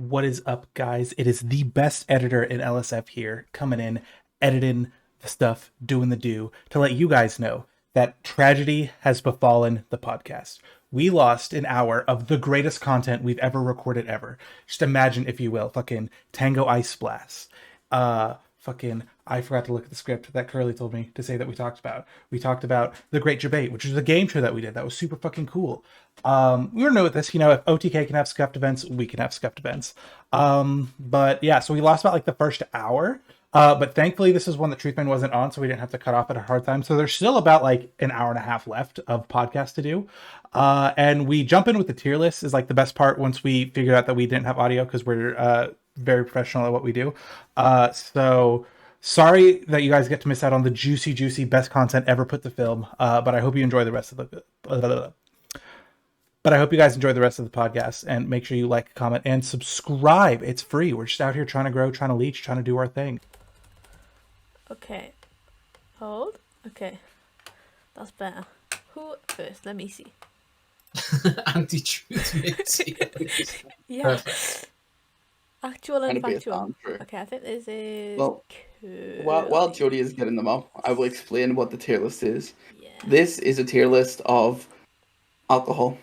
What is up, guys? It is the best editor in LSF here, coming in, editing the stuff, doing the do, to let you guys know that tragedy has befallen the podcast. We lost an hour of the greatest content we've ever recorded ever. Just imagine, if you will, fucking Tango Ice Blast. I forgot to look at the script that Curly told me to say that we talked about. We talked about The Great Debate, which is a game show that we did. That was super fucking cool. We were new at this, if OTK can have scuffed events, we can have scuffed events. But yeah, so we lost about the first hour. But thankfully this is one that Truthman wasn't on, so we didn't have to cut off at a hard time. So there's still about an hour and a half left of podcast to do. And we jump in with the tier list is the best part once we figured out that we didn't have audio, because we're very professional at what we do. So sorry that you guys get to miss out on the juicy best content ever put to film. But I hope you enjoy the rest of the But I hope you guys enjoy the rest of the podcast, and make sure you like, comment, and subscribe. It's free. We're just out here trying to grow, trying to leech, trying to do our thing. Okay. Hold. Okay. That's better. Who first? Let me see. Anti-truth. Yeah. Perfect. Actual and factual. Okay, I think this is... Well, while Jodie is getting them up, I will explain what the tier list is. Yeah. This is a tier list of alcohol.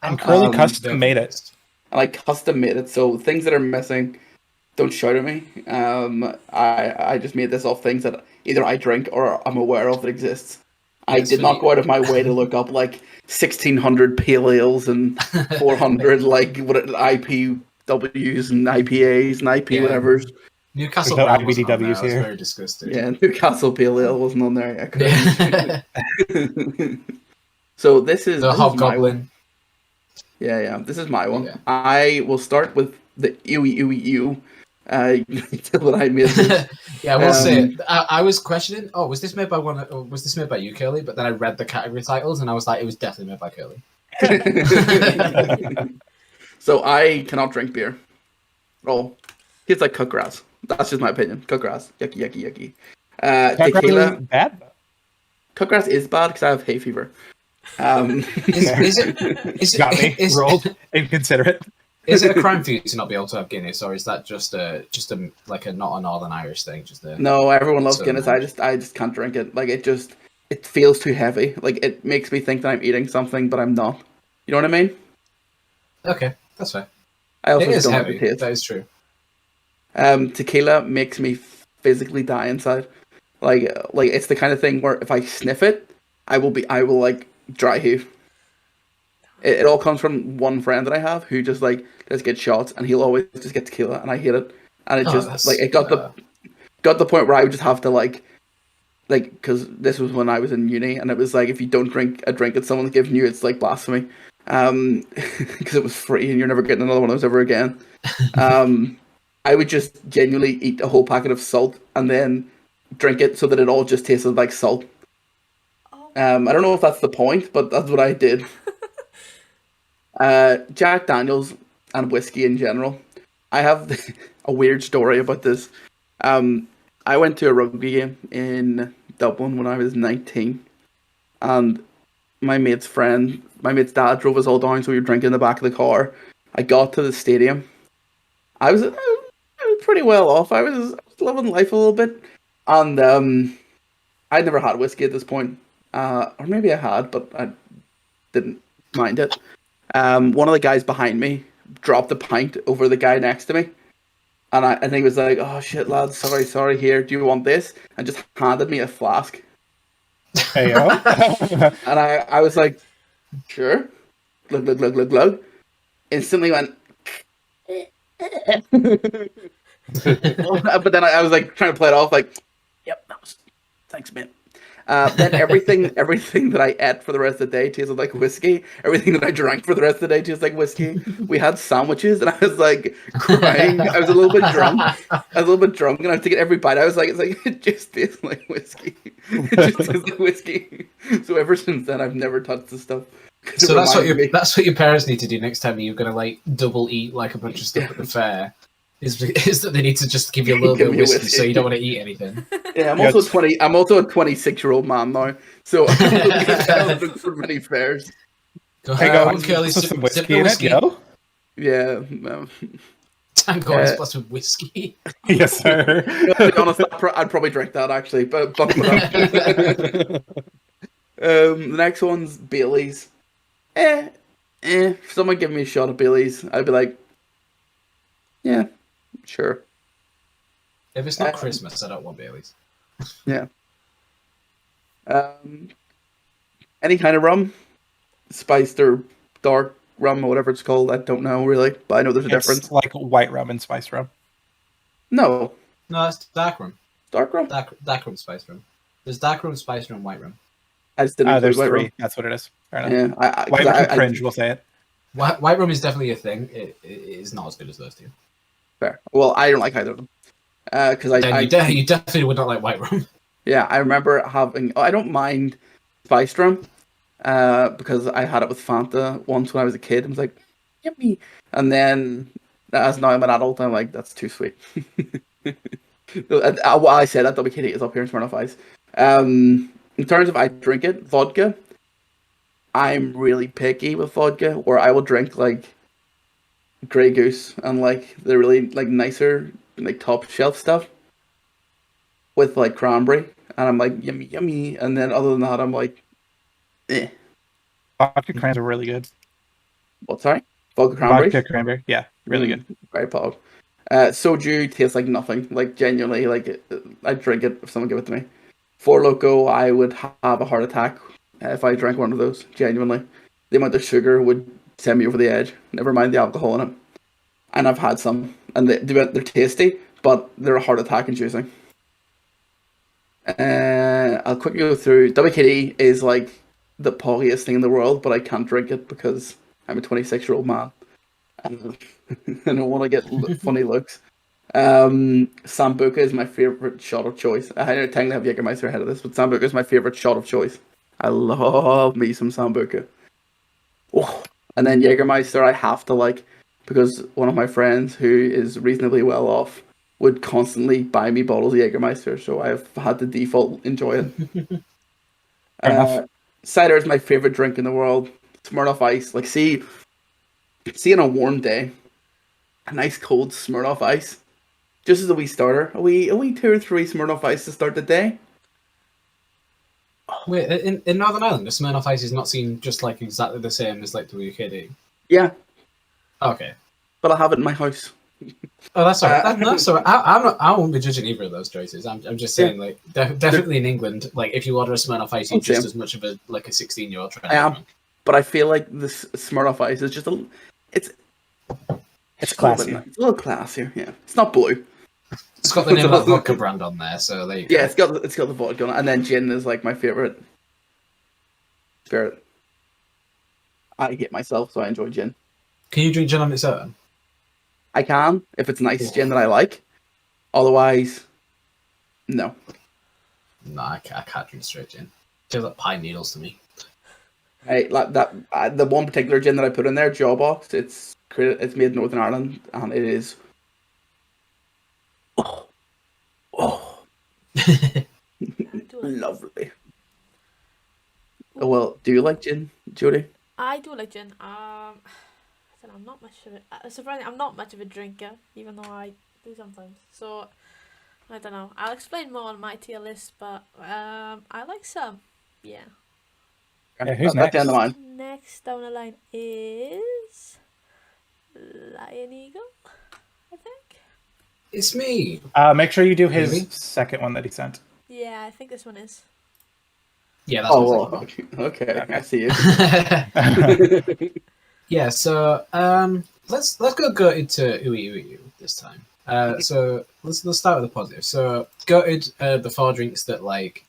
And Curly custom made it. And I custom made it, so things that are missing, don't shout at me. I just made this off things that either I drink or I'm aware of that exists. I did not go out of my way to look up 1,600 pale ales and 400 IPWs and IPAs and IP whatevers. Newcastle no IBDWs here. Very disgusting. Yeah, Newcastle pale ale wasn't on there yet. So this is the Hobgoblin. Yeah, this is my one. Yeah. I will start with the ew. You can tell that I made this. Yeah, I will say I was questioning. Oh, was this made by was this made by you, Curly? But then I read the category titles and I was like, it was definitely made by Curly. So I cannot drink beer. Oh, it's like cut grass. That's just my opinion. Cut grass, yucky. Tequila, bad. Cut grass is bad because I have hay fever. Is Got me rolled. Inconsiderate. Is it a crime for you to not be able to have Guinness, or is that just a not a Northern Irish thing? No, everyone loves Guinness. I just can't drink it. It feels too heavy. It makes me think that I'm eating something, but I'm not. You know what I mean? Okay, that's fair. I also it is don't heavy. like the taste. That is true. Tequila makes me physically die inside. It's the kind of thing where if I sniff it, I will dry heave. It all comes from one friend that I have who just get shots, and he'll always just get tequila, and I hate it. And it it got the point where I would just have to because this was when I was in uni, and it was if you don't drink a drink that someone's giving you, it's blasphemy. Because it was free and you're never getting another one of those ever again. I would just genuinely eat a whole packet of salt and then drink it so that it all just tasted like salt. I don't know if that's the point, but that's what I did. Jack Daniels and whiskey in general. I have a weird story about this. I went to a rugby game in Dublin when I was 19, and my mate's dad drove us all down, so we were drinking in the back of the car. I got to the stadium. I was pretty well off. I was living life a little bit, and I'd never had whiskey at this point. Or maybe I had, but I didn't mind it. One of the guys behind me dropped a pint over the guy next to me, and he was like, "Oh shit, lads, sorry. Here, do you want this?" And just handed me a flask. Hey, and I was like, "Sure." Glug. Instantly went. But then I was trying to play it off "Yep, thanks, man." Then everything that I ate for the rest of the day tasted like whiskey. Everything that I drank for the rest of the day tasted like whiskey. We had sandwiches, and I was crying. I was a little bit drunk. And I was taking every bite. I was it just tastes like whiskey. It just tastes like whiskey. So ever since then, I've never touched the stuff. So that's what your parents need to do next time you're gonna double eat a bunch of stuff at the fair. Is that they need to just give you a little bit of whiskey so you don't want to eat anything. Yeah, I'm also a 26-year-old man now, so I'm looking for many fairs. Go ahead, Curly, some whiskey in it, yo. Yeah, Tango ice plus with whiskey. Yes, sir. To be honest, I'd probably drink that actually, but the next one's Bailey's. If someone give me a shot of Bailey's, I'd be like, yeah, sure. If it's not Christmas, I don't want Bailey's. Yeah. Any kind of rum, spiced or dark rum or whatever it's called. I don't know really, but I know there's a difference. Like white rum and spiced rum. No, that's dark rum. Dark rum. Dark rum, spiced rum. There's dark rum, spiced rum, white rum. I just didn't. There's white three. Rum. That's what it is. Yeah, white rum cringe. We'll say it. White rum is definitely a thing. It is not as good as those two. Fair. Well, I don't like either of them. Because you definitely would not like white rum. Yeah, I remember having. I don't mind spiced rum, because I had it with Fanta once when I was a kid. I was like, yummy. And then, as now I'm an adult, I'm like, that's too sweet. What I said at WKD is up here in Smirnoff Ice. In terms of I drink it, vodka. I'm really picky with vodka, where I will drink like Grey Goose and like the really like nicer like top shelf stuff with like cranberry, and I'm like yummy yummy, and then other than that I'm like, Vodka cranberries are really good. What? Sorry, vodka cranberry. Vodka cranberry, yeah, really good. Very pog. Soju tastes like nothing. Like genuinely, like I'd drink it if someone gave it to me. Four Loko, I would have a heart attack if I drank one of those. Genuinely, the amount of sugar would send me over the edge. Never mind the alcohol in it. And I've had some, and they're tasty, but they're a heart attack inducing. I'll quickly go through. WKD is like the poggiest thing in the world, but I can't drink it because I'm a 26-year-old man. And I don't want to get funny looks. Sambuca is my favorite shot of choice. I technically have Jägermeister ahead of this, but Sambuca is my favorite shot of choice. I love me some Sambuca. Oh. And then Jägermeister I have to like, because one of my friends who is reasonably well off would constantly buy me bottles of Jägermeister, so I've had to default enjoy it. Cider is my favorite drink in the world. Smirnoff Ice. Like, see on a warm day, a nice cold Smirnoff Ice. Just as a wee starter. A wee 2 or 3 Smirnoff Ice to start the day. Wait, in Northern Ireland, the Smirnoff Ice is not seen just like exactly the same as like WKD? Yeah. Okay. But I have it in my house. Oh, that's alright. That's alright. I won't be judging either of those choices. I'm just saying, like, definitely in England, like, if you order a Smirnoff Ice, you're just as much of a 16-year-old trying. I am, but I feel like this Smirnoff Ice is just it's classier. It's a little classier. Yeah, it's not blue. It's got the name of that vodka brand on there, so there you go. Yeah, it's got the vodka on it, and then gin is like my favorite spirit. I hate myself, so I enjoy gin. Can you drink gin on its own? I can, if it's nice gin that I like. Otherwise, no. No, I can't drink straight gin. It feels like pine needles to me. The one particular gin that I put in there, Jawbox, it's made in Northern Ireland, and it is lovely. Well, do you like gin, Jodie? I do like gin. I'm not much of it. Surprisingly, I'm not much of a drinker, even though I do sometimes. So I don't know. I'll explain more on my tier list, but I like some. Yeah. Who's next? Down the line. Next down the line is Lion Eagle, I think. It's me. Make sure you do his Maybe? second one that he sent. Yeah, I think this one is. Yeah, that's okay. I see you. Yeah, so let's go into Ooey this time. So let's start with the positive. So gutted the 4 drinks that like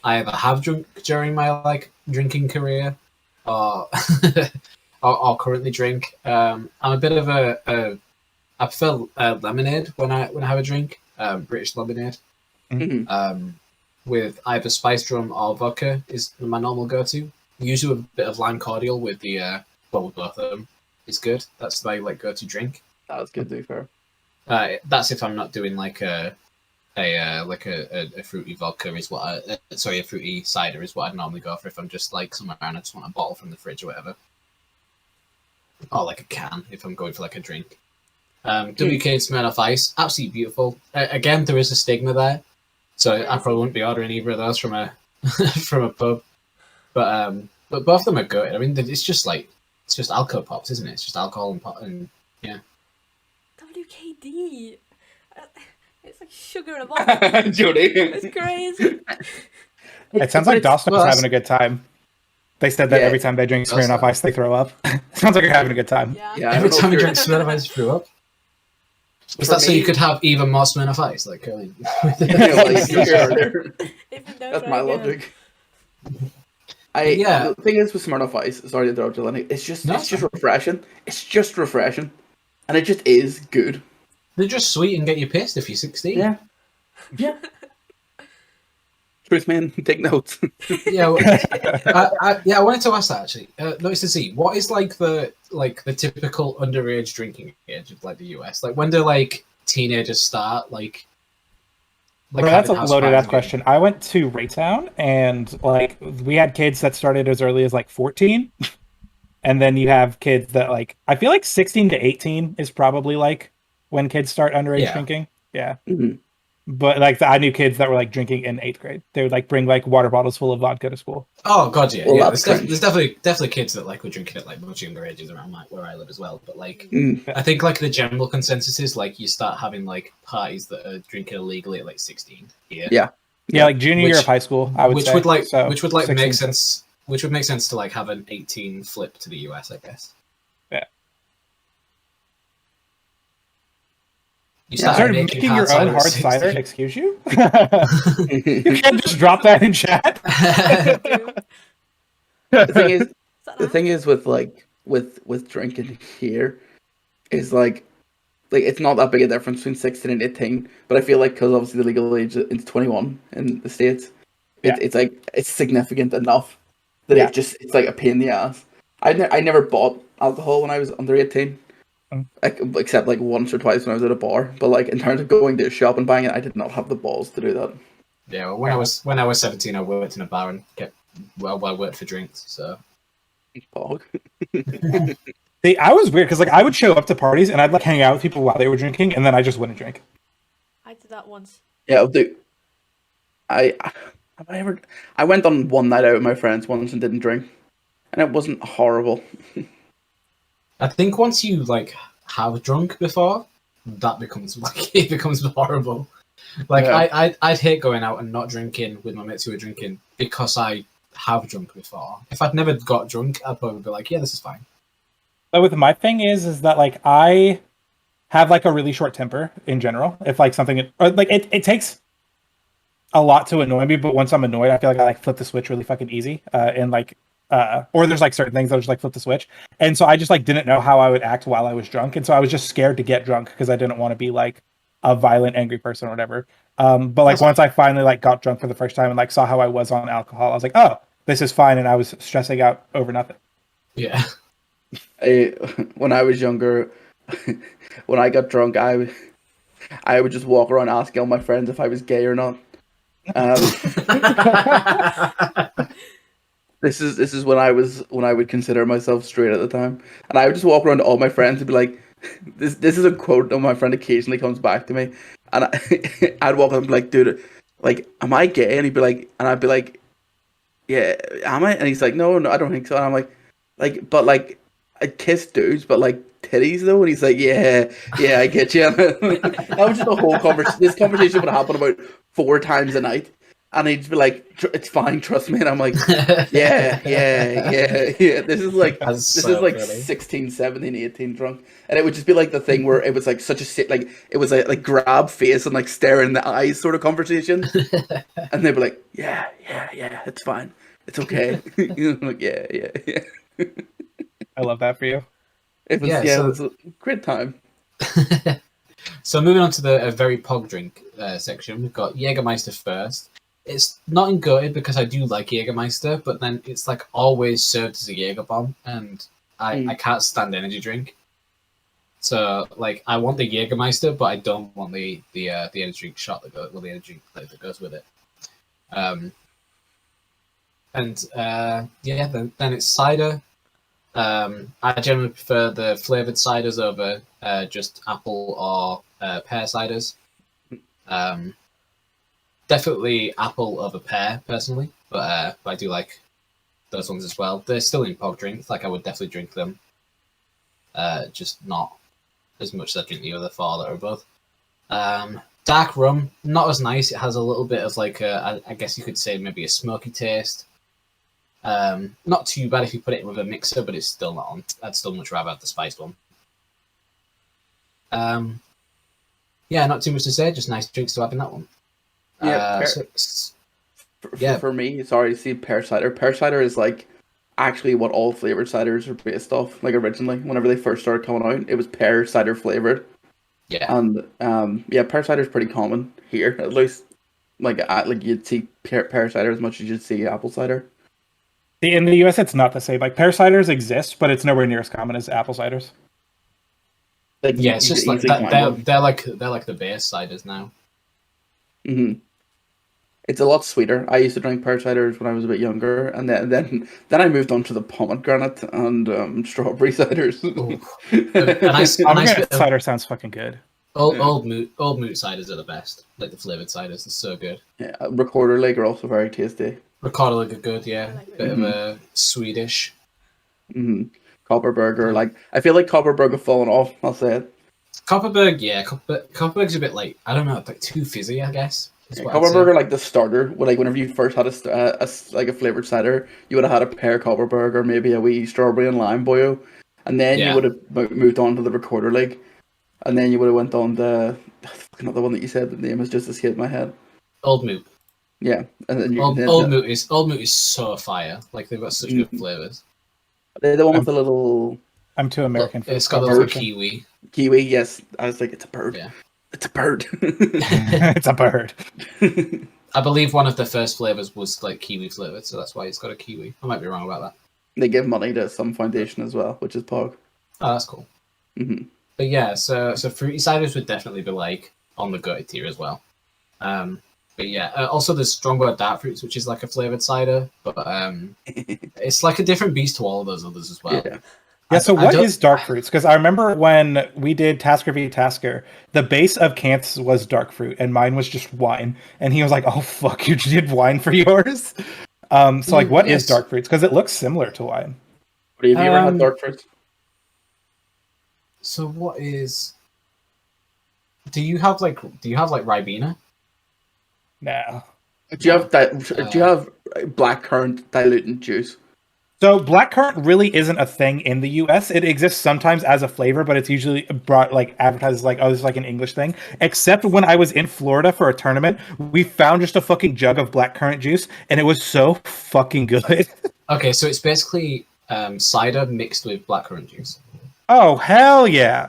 I either have drunk during my like drinking career or or currently drink. I'm a bit of I prefer lemonade when I have a drink. British lemonade. Mm-hmm. With either spiced rum or vodka is my normal go-to. Usually with a bit of lime cordial with the with both of them. It's good. That's my like go-to drink. That was good to be fair. That's if I'm not doing like a fruity vodka is what a fruity cider is what I'd normally go for if I'm just like somewhere and I just want a bottle from the fridge or whatever. Or like a can if I'm going for like a drink. WK Smirnoff Ice, absolutely beautiful. Again, there is a stigma there, so I probably wouldn't be ordering either of those from a from a pub. But both of them are good. I mean, it's just alcohol pops, isn't it? It's just alcohol and pop, and yeah. WKD. It's like sugar in a bottle. Jody. It's crazy. It sounds like Dawson was having a good time. They said that Yeah. every time they drink Smirnoff Ice, they throw up. Sounds like you're having a good time. Yeah. Every time you drink Smirnoff Ice, you threw up. Was that so you could have even more Smirnoff Ice? Like, That's Even though my logic. Yeah. The thing is with Smirnoff Ice, sorry to interrupt you, Lenny, it's just refreshing. It's just refreshing. And it just is good. They're just sweet and get you pissed if you're 16. Yeah. Yeah. Truth, man, take notes. Yeah, I wanted to ask that actually. NoticeTheZ, what is like the typical underage drinking age of like the US? Like when do like teenagers start like Well, that's a having house loaded parties ass question. I went to Raytown, and like we had kids that started as early as like 14, and then you have kids that like I feel like 16 to 18 is probably like when kids start underage drinking. Yeah. Mhm. But like I knew kids that were like drinking in 8th grade. They would like bring like water bottles full of vodka to school. Oh god, yeah, Well, yeah. that's There's definitely kids that like were drinking at like much younger ages around like where I live as well. But like, I think like the general consensus is like you start having like parties that are drinking illegally at like 16 here. Yeah. Yeah, like junior year of high school, I would say. Which would like 16. make sense. Which would make sense to like have an 18 flip to the US, I guess. Yeah. You Started making your own hard cider. Excuse you? You can't just drop that in chat. The thing is with like with drinking here is like it's not that big a difference between 16 and 18, but I feel like because obviously the legal age is 21 in the States, it's like it's significant enough that it's like a pain in the ass. I never bought alcohol when I was under 18. Except like once or twice when I was at a bar, but like in terms of going to a shop and buying it, I did not have the balls to do that. Yeah, well, when I was 17, I worked in a bar and I worked for drinks. So, See, I was weird because like I would show up to parties and I'd like hang out with people while they were drinking, and then I just wouldn't drink. I did that once. Yeah, I'll do. I went on one night out with my friends once and didn't drink, and it wasn't horrible. I think once you like have drunk before, that becomes like it becomes horrible. Like I'd hate going out and not drinking with my mates who were drinking because I have drunk before. If I'd never got drunk, I'd probably be like, yeah, this is fine. But with my thing is that like I have like a really short temper in general. If like something or like it takes a lot to annoy me, but once I'm annoyed, I feel like I like flip the switch really fucking easy. And like or there's like certain things that I just like flip the switch. And so I just like didn't know how I would act while I was drunk. And so I was just scared to get drunk because I didn't want to be like a violent, angry person or whatever. But like once I finally like got drunk for the first time and like saw how I was on alcohol, I was like, oh, this is fine. And I was stressing out over nothing. Yeah. When I was younger, when I got drunk, I would just walk around asking all my friends if I was gay or not. This is when I would consider myself straight at the time, and I would just walk around to all my friends and be like, "This is a quote that my friend occasionally comes back to me," and I'd walk up and be like, "Dude, like, am I gay?" And he'd be like, and I'd be like, "Yeah, am I?" And he's like, "No, I don't think so." And I'm like, but like, I kiss dudes, but like titties though, and he's like, "Yeah, I get you." And that was just a whole conversation. This conversation would happen about 4 times a night. And he'd be like, "It's fine, trust me." And I'm like, yeah. This is like 16, 17, 18 drunk. And it would just be like the thing where it was like such a like it was like grab face and like stare in the eyes sort of conversation. And they'd be like, yeah, it's fine. It's okay. I'm like, yeah. I love that for you. It was a great time. So moving on to the very pog drink section, we've got Jägermeister first. It's not goated because I do like Jägermeister, but then it's like always served as a Jaeger bomb, and I can't stand energy drink. So like I want the Jägermeister, but I don't want the energy drink shot that goes the energy drink that goes with it. Then it's cider. I generally prefer the flavored ciders over just apple or pear ciders. Definitely apple over pear personally, but I do like those ones as well. They're still in pub drinks. Like I would definitely drink them. Just not as much as I drink the other four that are above. Dark rum, not as nice. It has a little bit of like I guess you could say maybe a smoky taste. Not too bad if you put it with a mixer, but it's still not on. I'd still much rather have the spiced one. Yeah, not too much to say. Just nice drinks to have in that one. Yeah, for me, sorry, see pear cider. Pear cider is like actually what all flavored ciders are based off. Like originally, whenever they first started coming out, it was pear cider flavored. Yeah. And yeah, pear cider is pretty common here, at least. Like you'd see pear cider as much as you'd see apple cider. In the US, it's not the same. Like pear ciders exist, but it's nowhere near as common as apple ciders. Like, yeah, it's just like that, they're like the base ciders now. Mm-hmm. It's a lot sweeter. I used to drink pear ciders when I was a bit younger, and then I moved on to the pomegranate and strawberry ciders. Pomegranate cider sounds fucking good. Old moot ciders are the best. Like the flavored ciders are so good. Yeah, Recorder Lake are also very tasty. Recorder Lake are good, yeah. Bit of a Swedish. Mm-hmm. Copperberg, like I feel like Copperberg have fallen off. I'll say it. Copperberg, yeah. Copperberg's a bit like I don't know, like too fizzy, I guess. Yeah, Copperberg are like the starter. Like whenever you first had a flavored cider, you would have had a pear Copperberg or maybe a wee strawberry and lime boyo, and then you would have moved on to the Recorder Lake, and then you would have went on the another one that you said the name has just escaped my head. Old Moot. Yeah, and then Old Moot is so fire. Like they've got such good flavors. They're the one with the little. I'm too American for it's got a little kiwi. Kiwi, yes. I was like, it's a bird. Yeah. It's a bird. It's a bird. I believe one of the first flavors was like kiwi flavored, so that's why it's got a kiwi. I might be wrong about that. They give money to some foundation as well, which is Pog. Oh, that's cool. Mm-hmm. But yeah, so fruity ciders would definitely be like on the gutted tier as well. But yeah, also there's Strongbow Dark Fruits, which is like a flavored cider, but it's like a different beast to all of those others as well. Yeah, so what is dark fruits? Because I remember when we did Tasker v Tasker, the base of Kant's was dark fruit, and mine was just wine. And he was like, oh, fuck, you did wine for yours? So, like, what is dark fruits? Because it looks similar to wine. Have you ever had dark fruits? So what is... Do you have Ribena? No. Do you have blackcurrant diluted juice? So blackcurrant really isn't a thing in the US. It exists sometimes as a flavor, but it's usually brought like advertised as like, oh, this is like an English thing. Except when I was in Florida for a tournament, we found just a fucking jug of blackcurrant juice, and it was so fucking good. Okay, so it's basically cider mixed with blackcurrant juice. Oh hell yeah!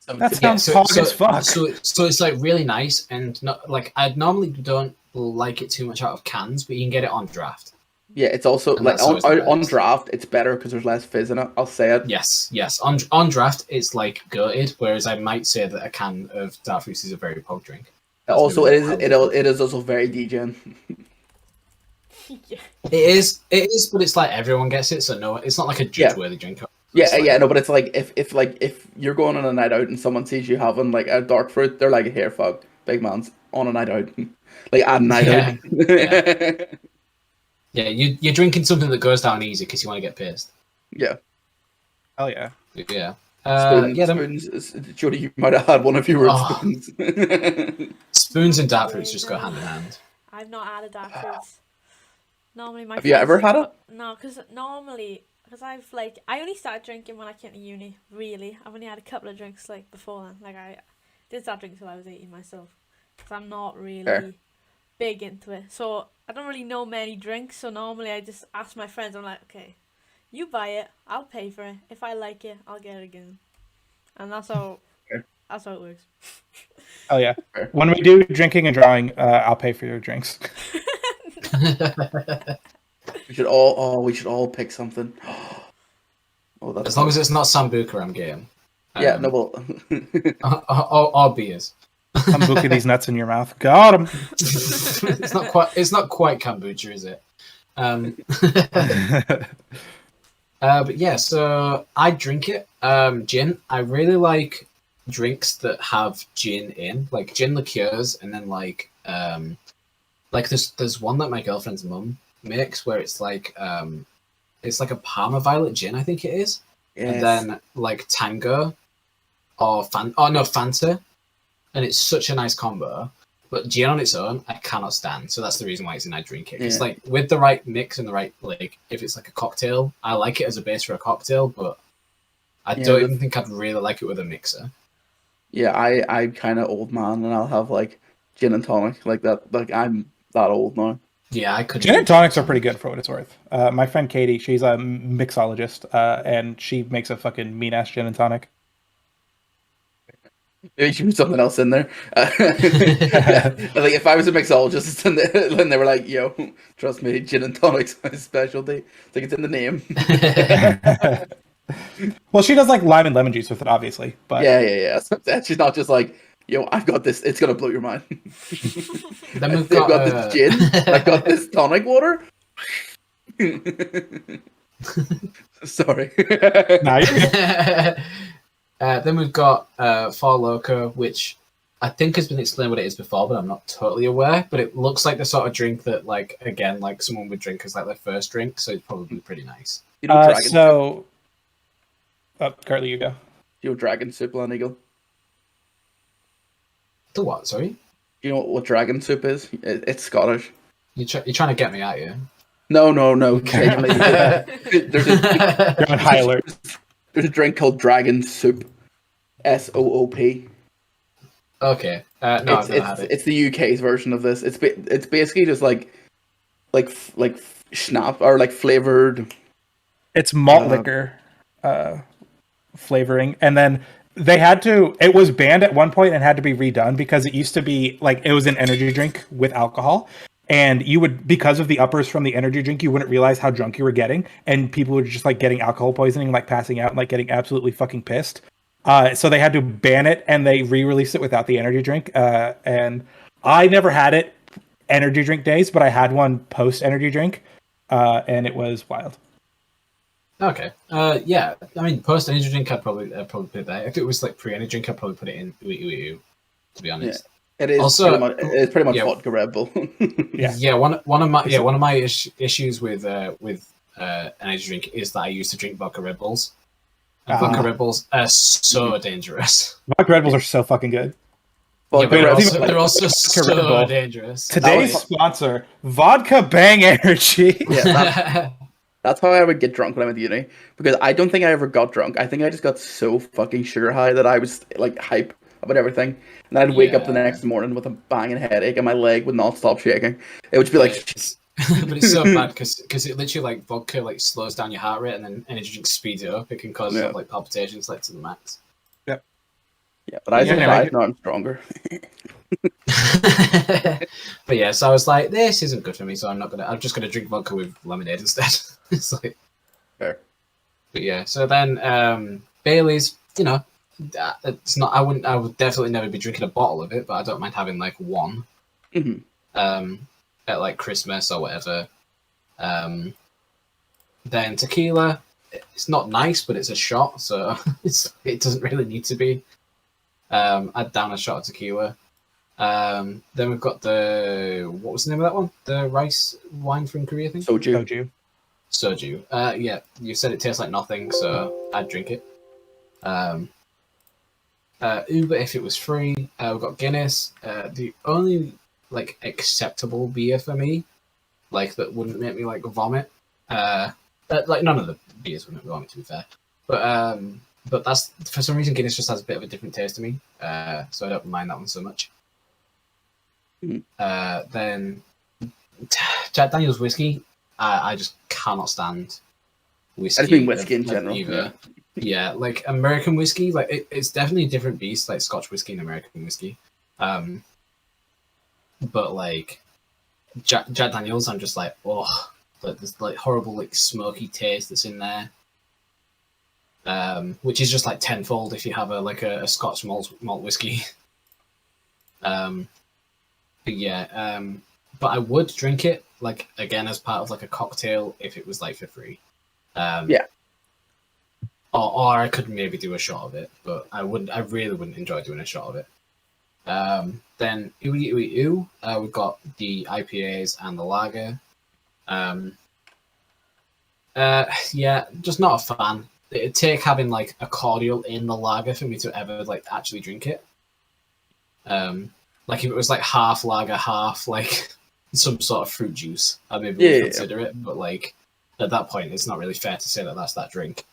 That sounds hog as fuck. So it's like really nice, and not like I normally don't like it too much out of cans, but you can get it on draft. Yeah, it's also like on draft, it's better because there's less fizz in it. I'll say it. Yes. On draft, it's like gutted, whereas I might say that a can of dark fruits is a very pog drink. That's also, it is also very degen. Yeah. It is, but it's like everyone gets it, so no, it's not like a judge-worthy drink. No, but it's like if you're going on a night out and someone sees you having like a dark fruit, they're like, here, fuck, big man's on a night out, like at night out. Yeah, you're drinking something that goes down easy because you want to get pissed. Yeah. Hell yeah. Yeah. Spoons. Jody, you might have had one of your spoons. Spoons and dark fruits just go hand in hand. I've not had a dark fruits. Normally, my have you ever had it? No, because I only started drinking when I came to uni. Really, I've only had a couple of drinks like before then. Like I did start drinking until I was 18 myself. Because I'm not really big into it, so I don't really know many drinks. So normally I just ask my friends. I'm like, okay, you buy it, I'll pay for it. If I like it, I'll get it again. And that's how it works. Oh yeah. When we do drinking and drawing, I'll pay for your drinks. We should all pick something. As long as it's not Sambuca, I'm game. Yeah, no, well, or beers. Sambuca these nuts in your mouth. Got him. It's not quite kombucha, is it? But yeah, so I drink it. Gin. I really like drinks that have gin in, like gin liqueurs, and then like there's one that my girlfriend's mum makes where it's like a Parma Violet gin, I think it is, and Yes. then like Tango or Fanta, and it's such a nice combo. But gin on its own, I cannot stand. So that's the reason why it's in I drink it. It's Yeah. like with the right mix and the right if it's like a cocktail, I like it as a base for a cocktail, but I Yeah, don't the- even think I'd really like it with a mixer. Yeah, I'm kind of old man, and I'll have like gin and tonic like that. Like I'm that old now. Yeah, I could. Gin and tonics are pretty good for what it's worth. My friend Katie, she's a mixologist, and she makes a fucking mean ass gin and tonic. Maybe you should put something else in there. Yeah, I think if I was a mixologist and they were like, "Yo, trust me, gin and tonic's my specialty," it's like it's in the name. Well, she does like lime and lemon juice with it, obviously. But Yeah. She's not just like, "Yo, I've got this. It's gonna blow your mind." Then I've we've got, got this gin. I've got this tonic water. Sorry. Nah, you're- then we've got Four Loko, which I think has been explained what it is before, but I'm not totally aware. But it looks like the sort of drink that, like, again, like someone would drink as like their first drink, so it's probably pretty nice. You know, dragon soup. so, Carly, you go. You know, dragon soup, Land Eagle. The what? Sorry, You know what dragon soup is? It's Scottish. you're trying to get me at you. No. Genuinely. There's You're on high alert. There's a drink called dragon soup. SOOP. Okay, no, I've never had it. It's the UK's version of this. It's basically just like schnapps or like flavored. It's malt liquor flavoring, and then they had to. It was banned at one point and had to be redone because it used to be like it was an energy drink with alcohol, and you would, because of the uppers from the energy drink, you wouldn't realize how drunk you were getting, and people were just like getting alcohol poisoning, like passing out, and like getting absolutely fucking pissed. So they had to ban it, and they re-released it without the energy drink. And I never had it energy drink days, but I had one post energy drink, and it was wild. Okay, yeah. I mean, post energy drink, I'd probably put it there. If it was like pre energy drink, I'd probably put it in ooh, to be honest. It is Also, it's pretty much yeah. vodka Red Bull. Yeah, one of my issues with energy drink is that I used to drink vodka Red Bulls. And vodka Red Bulls are so dangerous. Vodka Red Bulls are so fucking good. Yeah, Vodka but Red they're also Red so Bull. dangerous. Today's sponsor, Vodka Bang Energy. Yeah, that's how I would get drunk when I went to uni. Because I don't think I ever got drunk. I think I just got so fucking sugar high that I was like hype about everything. And then I'd wake up the Yeah. next morning with a banging headache and my leg would not stop shaking. It would just be like, But it's so bad because it literally like vodka like slows down your heart rate and then energy drink speeds it up. It can cause Yeah. like palpitations like to the max. yeah, but I Yeah, survived. Now I'm stronger. But yeah, so I was like, this isn't good for me, so I'm just gonna drink vodka with lemonade instead. It's like Fair. But yeah, so then Bailey's, you know, it's not. I would definitely never be drinking a bottle of it, but I don't mind having like one. Mhm. At like Christmas or whatever. Then tequila, it's not nice, but it's a shot, so it doesn't really need to be. I'd down a shot of tequila. Then we've got what was the name of that one? The rice wine from Korea thing? Soju. Soju. Yeah, you said it tastes like nothing, so I'd drink it. Uber if it was free. We've got Guinness. The only like acceptable beer for me, like that wouldn't make me like vomit. Like none of the beers would make me vomit, to be fair. But that's for some reason Guinness just has a bit of a different taste to me. So I don't mind that one so much. Mhm. Then Jack Daniel's whiskey. I just cannot stand whiskey. I just mean whiskey in like, general. either. Yeah, like American whiskey, like it's definitely a different beast, like Scotch whiskey and American whiskey. But like Jack Daniels, I'm just like, oh, like this like horrible like smoky taste that's in there. Which is just like tenfold if you have a Scotch malt whiskey. But yeah, but I would drink it like again as part of like a cocktail if it was like for free. Yeah. or I could maybe do a shot of it, but I really wouldn't enjoy doing a shot of it. Then we've got the IPAs and the lager. Yeah, just not a fan. It'd take having like a cordial in the lager for me to ever like actually drink it. Like if it was like half lager, half like some sort of fruit juice, I maybe would consider it. But like at that point, it's not really fair to say that that's that drink.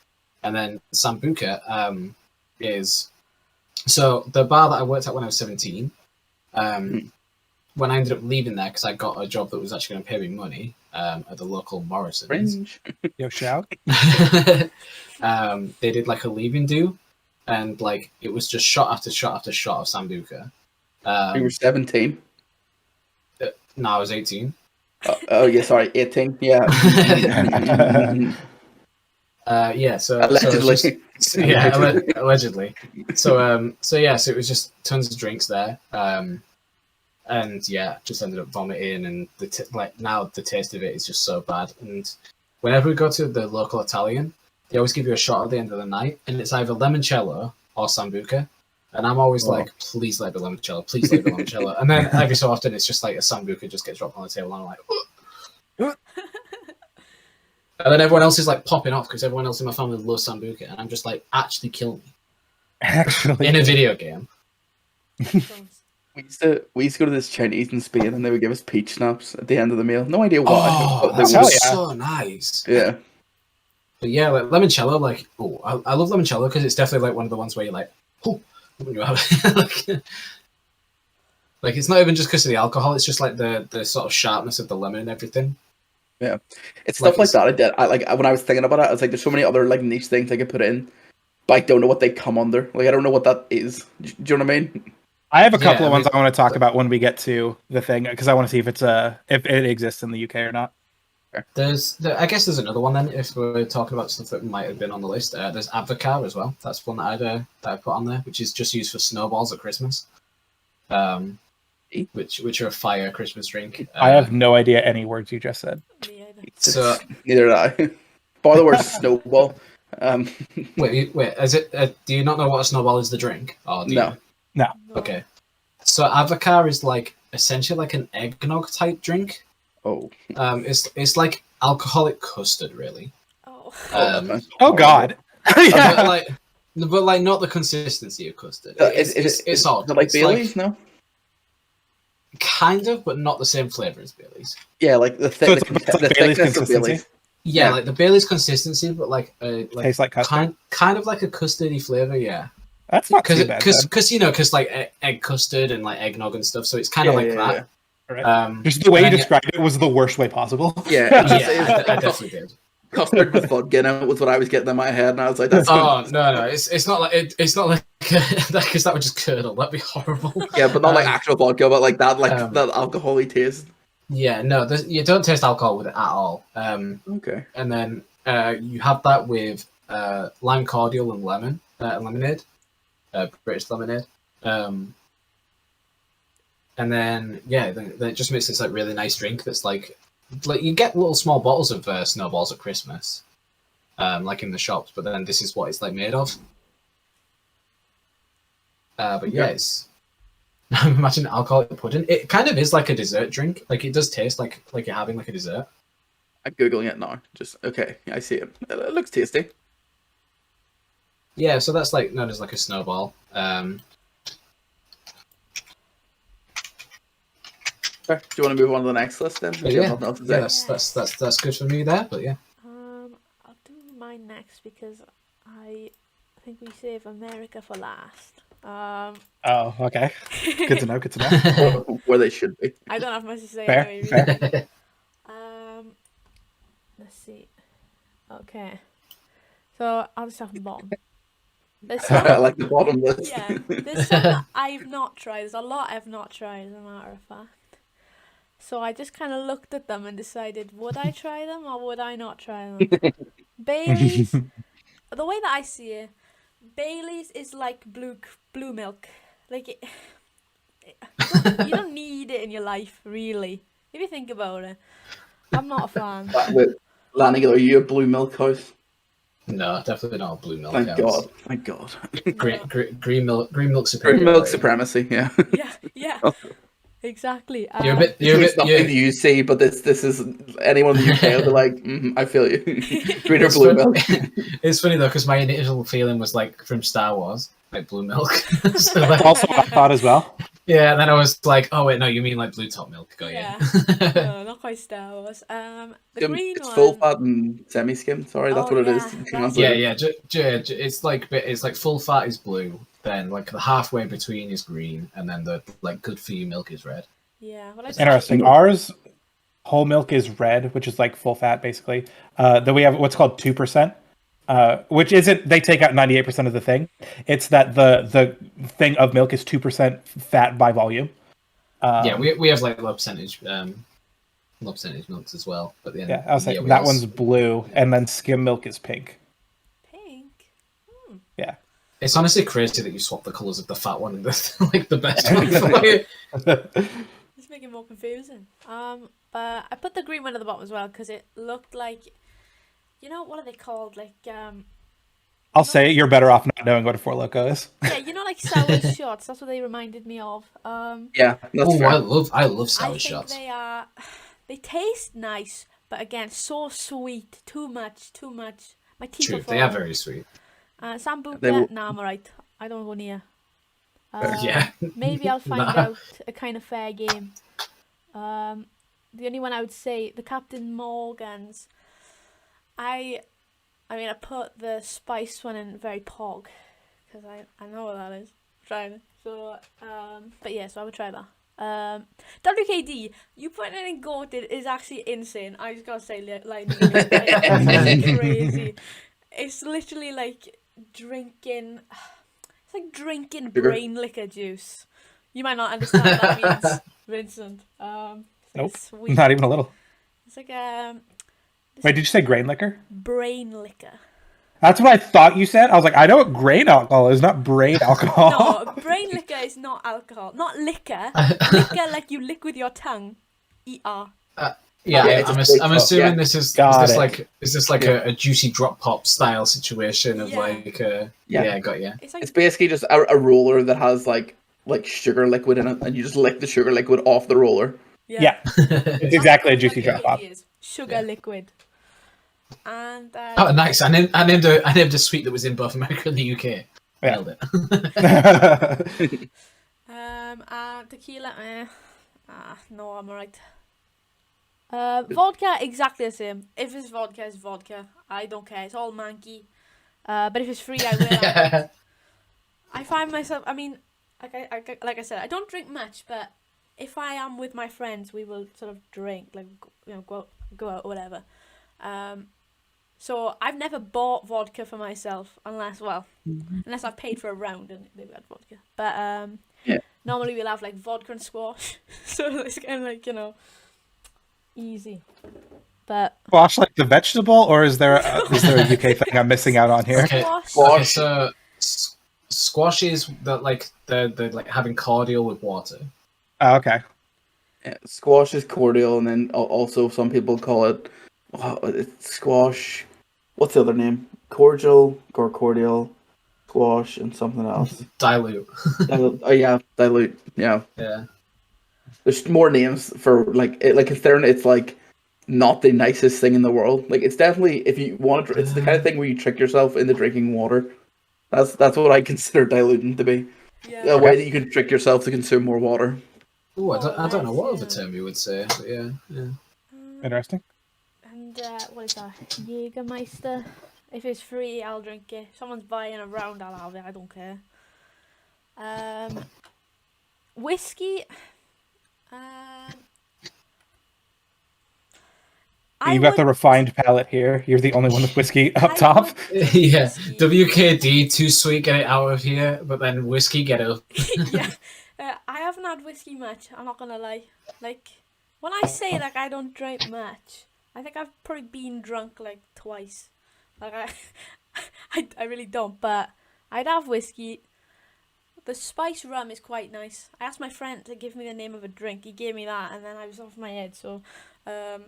And then Sambuca is so the bar that I worked at when I was 17. When I ended up leaving there because I got a job that was actually going to pay me money at the local Morrison's. Fringe. Yo, shout. They did like a leaving do, and like it was just shot after shot after shot of Sambuca. You were 17. No, I was 18. Oh yeah, sorry, 18. Yeah. Yeah. So Allegedly. Allegedly. So yeah. So it was just tons of drinks there. And yeah, just ended up vomiting, and now the taste of it is just so bad. And whenever we go to the local Italian, they always give you a shot at the end of the night, and it's either limoncello or Sambuca. And I'm always like, please let it be limoncello, please let it be limoncello. And then every so often, it's just like a Sambuca just gets dropped on the table, and I'm like, and then everyone else is like popping off because everyone else in my family loves Sambuca, and I'm just like, actually kill me. Actually, in a video game. We used to go to this Chinese in Spain, and they would give us peach schnapps at the end of the meal. No idea why. Oh, but that they would. was so nice. Yeah. But yeah, like limoncello, like I love limoncello because it's definitely like one of the ones where you're like, oh, when you have it. like it's not even just because of the alcohol; it's just like the sort of sharpness of the lemon and everything. Yeah, it's stuff like that. I like when I was thinking about it, I was like, there's so many other like niche things I could put in, but I don't know what they come under. Like I don't know what that is. Do you know what I mean? I have a couple of ones I want to talk about when we get to the thing because I want to see if if it exists in the UK or not. I guess there's another one then if we're talking about stuff that might have been on the list. There's Advocaat as well. That's one that I put on there, which is just used for snowballs at Christmas. Which are a fire Christmas drink. I have no idea any words you just said. So neither did I. By the word snowball. Wait. Is it? Do you not know what a snowball is? The drink? Oh, No. Okay. So Advocaat is like essentially like an eggnog type drink. Oh. It's like alcoholic custard, really. Oh God. Yeah. But like not the consistency of custard. It's odd. Like Bailey's, no? Kind of, but not the same flavor as Bailey's. Yeah, like the thickness of Bailey's. Yeah, like the Bailey's consistency, but tastes like custard. Kind of like a custardy flavor. Yeah. That's not too bad. Because like egg custard and like eggnog and stuff, so it's kind of like that. Yeah. Right. Just the way you described it was the worst way possible. Yeah, I definitely did. Custard with vodka in it was what I was getting in my head, and I was like, "That's no, it's not like it's not like that because that would just curdle. That'd be horrible." Yeah, but not like actual vodka, but like that, that alcohol-y taste. Yeah, no, you don't taste alcohol with it at all. Okay. And then you have that with lime cordial and lemonade. British lemonade, and then then it just makes this like really nice drink that's like you get little small bottles of snowballs at Christmas, like in the shops, but then this is what it's like made of. But yeah, it's imagine alcoholic pudding. It kind of is like a dessert drink. Like it does taste like you're having like a dessert. I'm googling it now. Just okay, I see it. It looks tasty. Yeah, so that's like known as like a snowball. Do you want to move on to the next list then? That's good for me there. But yeah, I'll do mine next because I think we save America for last. Oh, okay. Good to know. Where they should be. I don't have much to say. Fair, anyway, fair. Really. Let's see. Okay, so I'll just have the bottom. I like the bottom list. Yeah, there's some that I've not tried. There's a lot I've not tried, as a matter of fact. So I just kind of looked at them and decided, would I try them or would I not try them? Bailey's, the way that I see it, Bailey's is like blue milk. Like you don't need it in your life, really. If you think about it, I'm not a fan. Lannigan, are you a blue milk house? No, definitely not blue milk. Thank Alex. God. Thank God. Green milk superiority. Green milk supremacy. Yeah. Yeah, exactly. You're a bit. It's nothing that you see, but this is anyone in the UK will be like, I feel you. Green or blue milk. It's funny though, because my initial feeling was like from Star Wars, like blue milk. So, That's like, also what I thought as well. yeah, and then I was like, oh wait, no, you mean like blue top milk? Got Yeah. you. No, not quite Star Wars. The green It's one. full fat and semi-skim. Sorry, that's Oh, what it yeah, is. that's- Yeah. It's like full fat is blue, then like the halfway between is green, and then the like good for you milk is red. Yeah. Well, Interesting. Ours, whole milk is red, which is like full fat, basically. Then we have what's called 2%, which isn't. They take out 98% of the thing. It's that the thing of milk is 2% fat by volume. Yeah, we have like low percentage milks as well. But then I was saying that one's blue, and then skim milk is pink. Pink. Yeah. It's honestly crazy that you swap the colours of the fat one and the like the best one for you. It's making it more confusing. But I put the green one at the bottom as well because it looked like, what are they called? Like I'll say it. You're better off not knowing what a Four Loko is. yeah, like sour shots. That's what they reminded me of. Yeah, that's fair. I love sour I think shots. they taste nice, but again, so sweet. Too much. My teeth True, are they are falling. very sweet. Sambuca, nah, I'm alright. I don't go near. Yeah. Maybe I'll find Nah. out a kind of fair game. The only one I would say, the Captain Morgan's. I put the spice one in very pog because I know what that is. Trying it. So, but yeah, so I would try that. WKD, you putting it in goated is actually insane. I just gotta say, like, it's crazy. It's literally like drinking. It's like drinking Sugar. brain liquor juice. You might not understand what that means, Vincent. It's like Nope. sweet. Not even a little. It's like Wait, did you say grain liquor? brain liquor. That's what I thought you said. I was like, I know what grain alcohol is, not brain alcohol. No, brain liquor is not alcohol. Not liquor. Liquor like you lick with your tongue. ER. Yeah, I'm assuming yeah. this is Got this it. like is this like a juicy drop pop style situation of Yeah. like Yeah. got you. It's like It's basically just a roller that has like sugar liquid in it, and you just lick the sugar liquid off the roller. Yeah. It's exactly a juicy drop pop. Sugar liquid. And Oh, nice! I named a sweet that was in both America and the UK. Yeah. Nailed it. tequila. No, I'm alright. Vodka, exactly the same. If it's vodka, it's vodka. I don't care. It's all manky. But if it's free, I will. Have it. I find myself. I mean, like I said, I don't drink much, but if I am with my friends, we will sort of drink, like go out or whatever. So I've never bought vodka for myself unless I've paid for a round and they've had vodka. But Yeah. normally we'll have like vodka and squash. So it's kind of like, easy. But Squash like the vegetable, or is there a UK thing I'm missing out on here? Okay. squash. Okay, so squash is the like having cordial with water. Oh, okay. Yeah, squash is cordial, and then also some people call it it's squash. What's the other name? Cordial or cordial, squash, and something else. Dilute. Dilute. Yeah. Yeah. There's more names for it's like not the nicest thing in the world. Like it's definitely if you want to, it's the kind of thing where you trick yourself into drinking water. That's what I consider diluting to be. Yeah. A way that you can trick yourself to consume more water. Ooh, I don't know what Yeah. other term you would say, but yeah. Interesting. And what is that? Jägermeister. If it's free, I'll drink it. If someone's buying a round, I'll have it. I don't care. Whiskey. You've got the refined palate here. You're the only one with whiskey up top. Yeah. WKD, too sweet, get it out of here, but then whiskey, get it. Yeah. I haven't had whiskey much. I'm not gonna lie. Like when I say like I don't drink much, I think I've probably been drunk like twice. Like I really don't. But I'd have whiskey. The spice rum is quite nice. I asked my friend to give me the name of a drink. He gave me that, and then I was off my head. So, that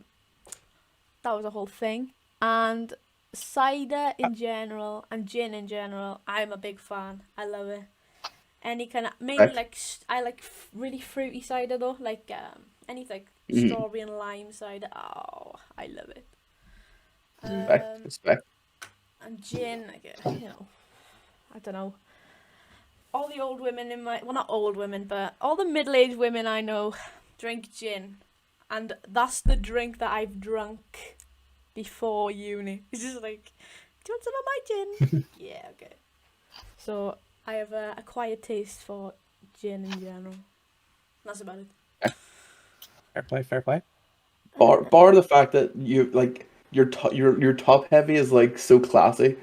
was a whole thing. And cider in general and gin in general, I'm a big fan. I love it. Any kind of mainly like I like really fruity cider though, like any like strawberry and lime cider. Oh, I love it. Respect. And gin, like, you know, I don't know. All the old women in my, well, not old women, but all the middle-aged women I know drink gin, and that's the drink that I've drunk before uni. It's just like, do you want some of my gin? Yeah, okay. So I have a acquired taste for gin in general. That's about it. Fair play. Bar the fact that you like your top heavy is like so classy,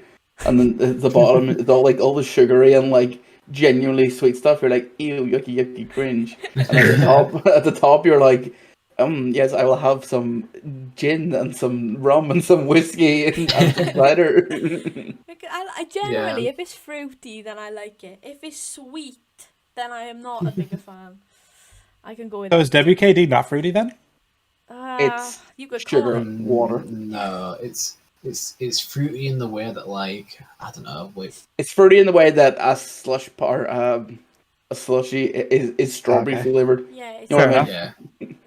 and then the bottom is all the sugary and like genuinely sweet stuff. You're like, ew, yucky, cringe. And at the top you're like, yes, I will have some gin and some rum and some whiskey and some cider. I generally, if it's fruity, then I like it. If it's sweet, then I am not a bigger fan. I can go with. So is WKD not fruity then? It's you could sugar call it. and water. No, it's fruity in the way that, like, I don't know. It's fruity in the way that a slush bar, a slushy is strawberry flavored. Yeah, it's You know what I mean? Yeah,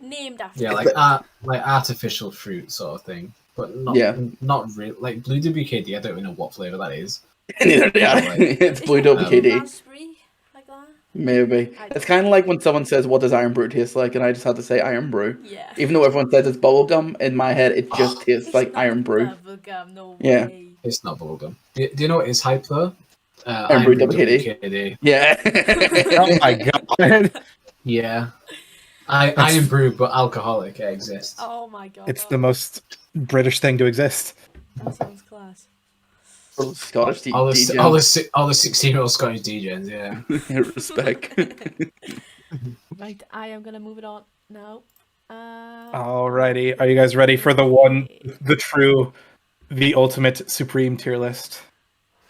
named after. yeah, like artificial fruit sort of thing, but not really. Like blue WKD, I don't even know what flavor that is. Neither do I. It's blue WKD. Raspberry, like that. Maybe. It's kind of like when someone says, what does Iron Brew taste like? And I just have to say Iron Brew. Yeah. Even though everyone says it's bubblegum, in my head it just tastes like Iron Brew. Bubblegum, no Yeah. way. It's not bubblegum. Do you know what is hype though? Iron Brew WKD. Yeah. Oh my god. Yeah. Iron Brew, but alcoholic. It exists. Oh my god. It's the most British thing to exist. That sounds class. Scottish all the DJs. 16-year-old Scottish DJs. Yeah. Respect. Right, I am gonna move it on now. Alrighty, are you guys ready for the true, the ultimate supreme tier list?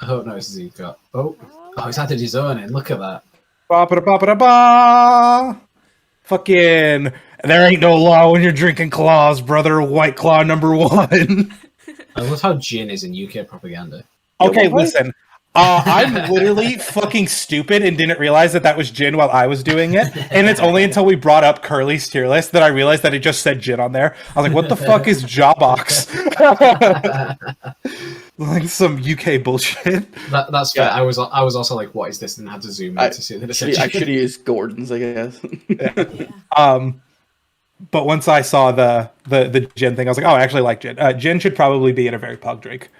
Oh no, this is got. Oh, he's added his own in. Look at that. Ba-ba-da-ba-ba-da-ba! Fucking, there ain't no law when you're drinking claws, brother. White Claw number 1. I love how gin is in UK propaganda. Okay, listen. I'm literally fucking stupid and didn't realize that was gin while I was doing it. And it's only until we brought up Curly's tier list that I realized that it just said gin on there. I was like, what the fuck is Jawbox? Like some UK bullshit. That's fair. I was also like, what is this? And had to zoom in to see that it said I should use Gordon's, I guess. Yeah. But once I saw the gin thing, I was like, oh, I actually like gin. Gin should probably be in a very pug drink.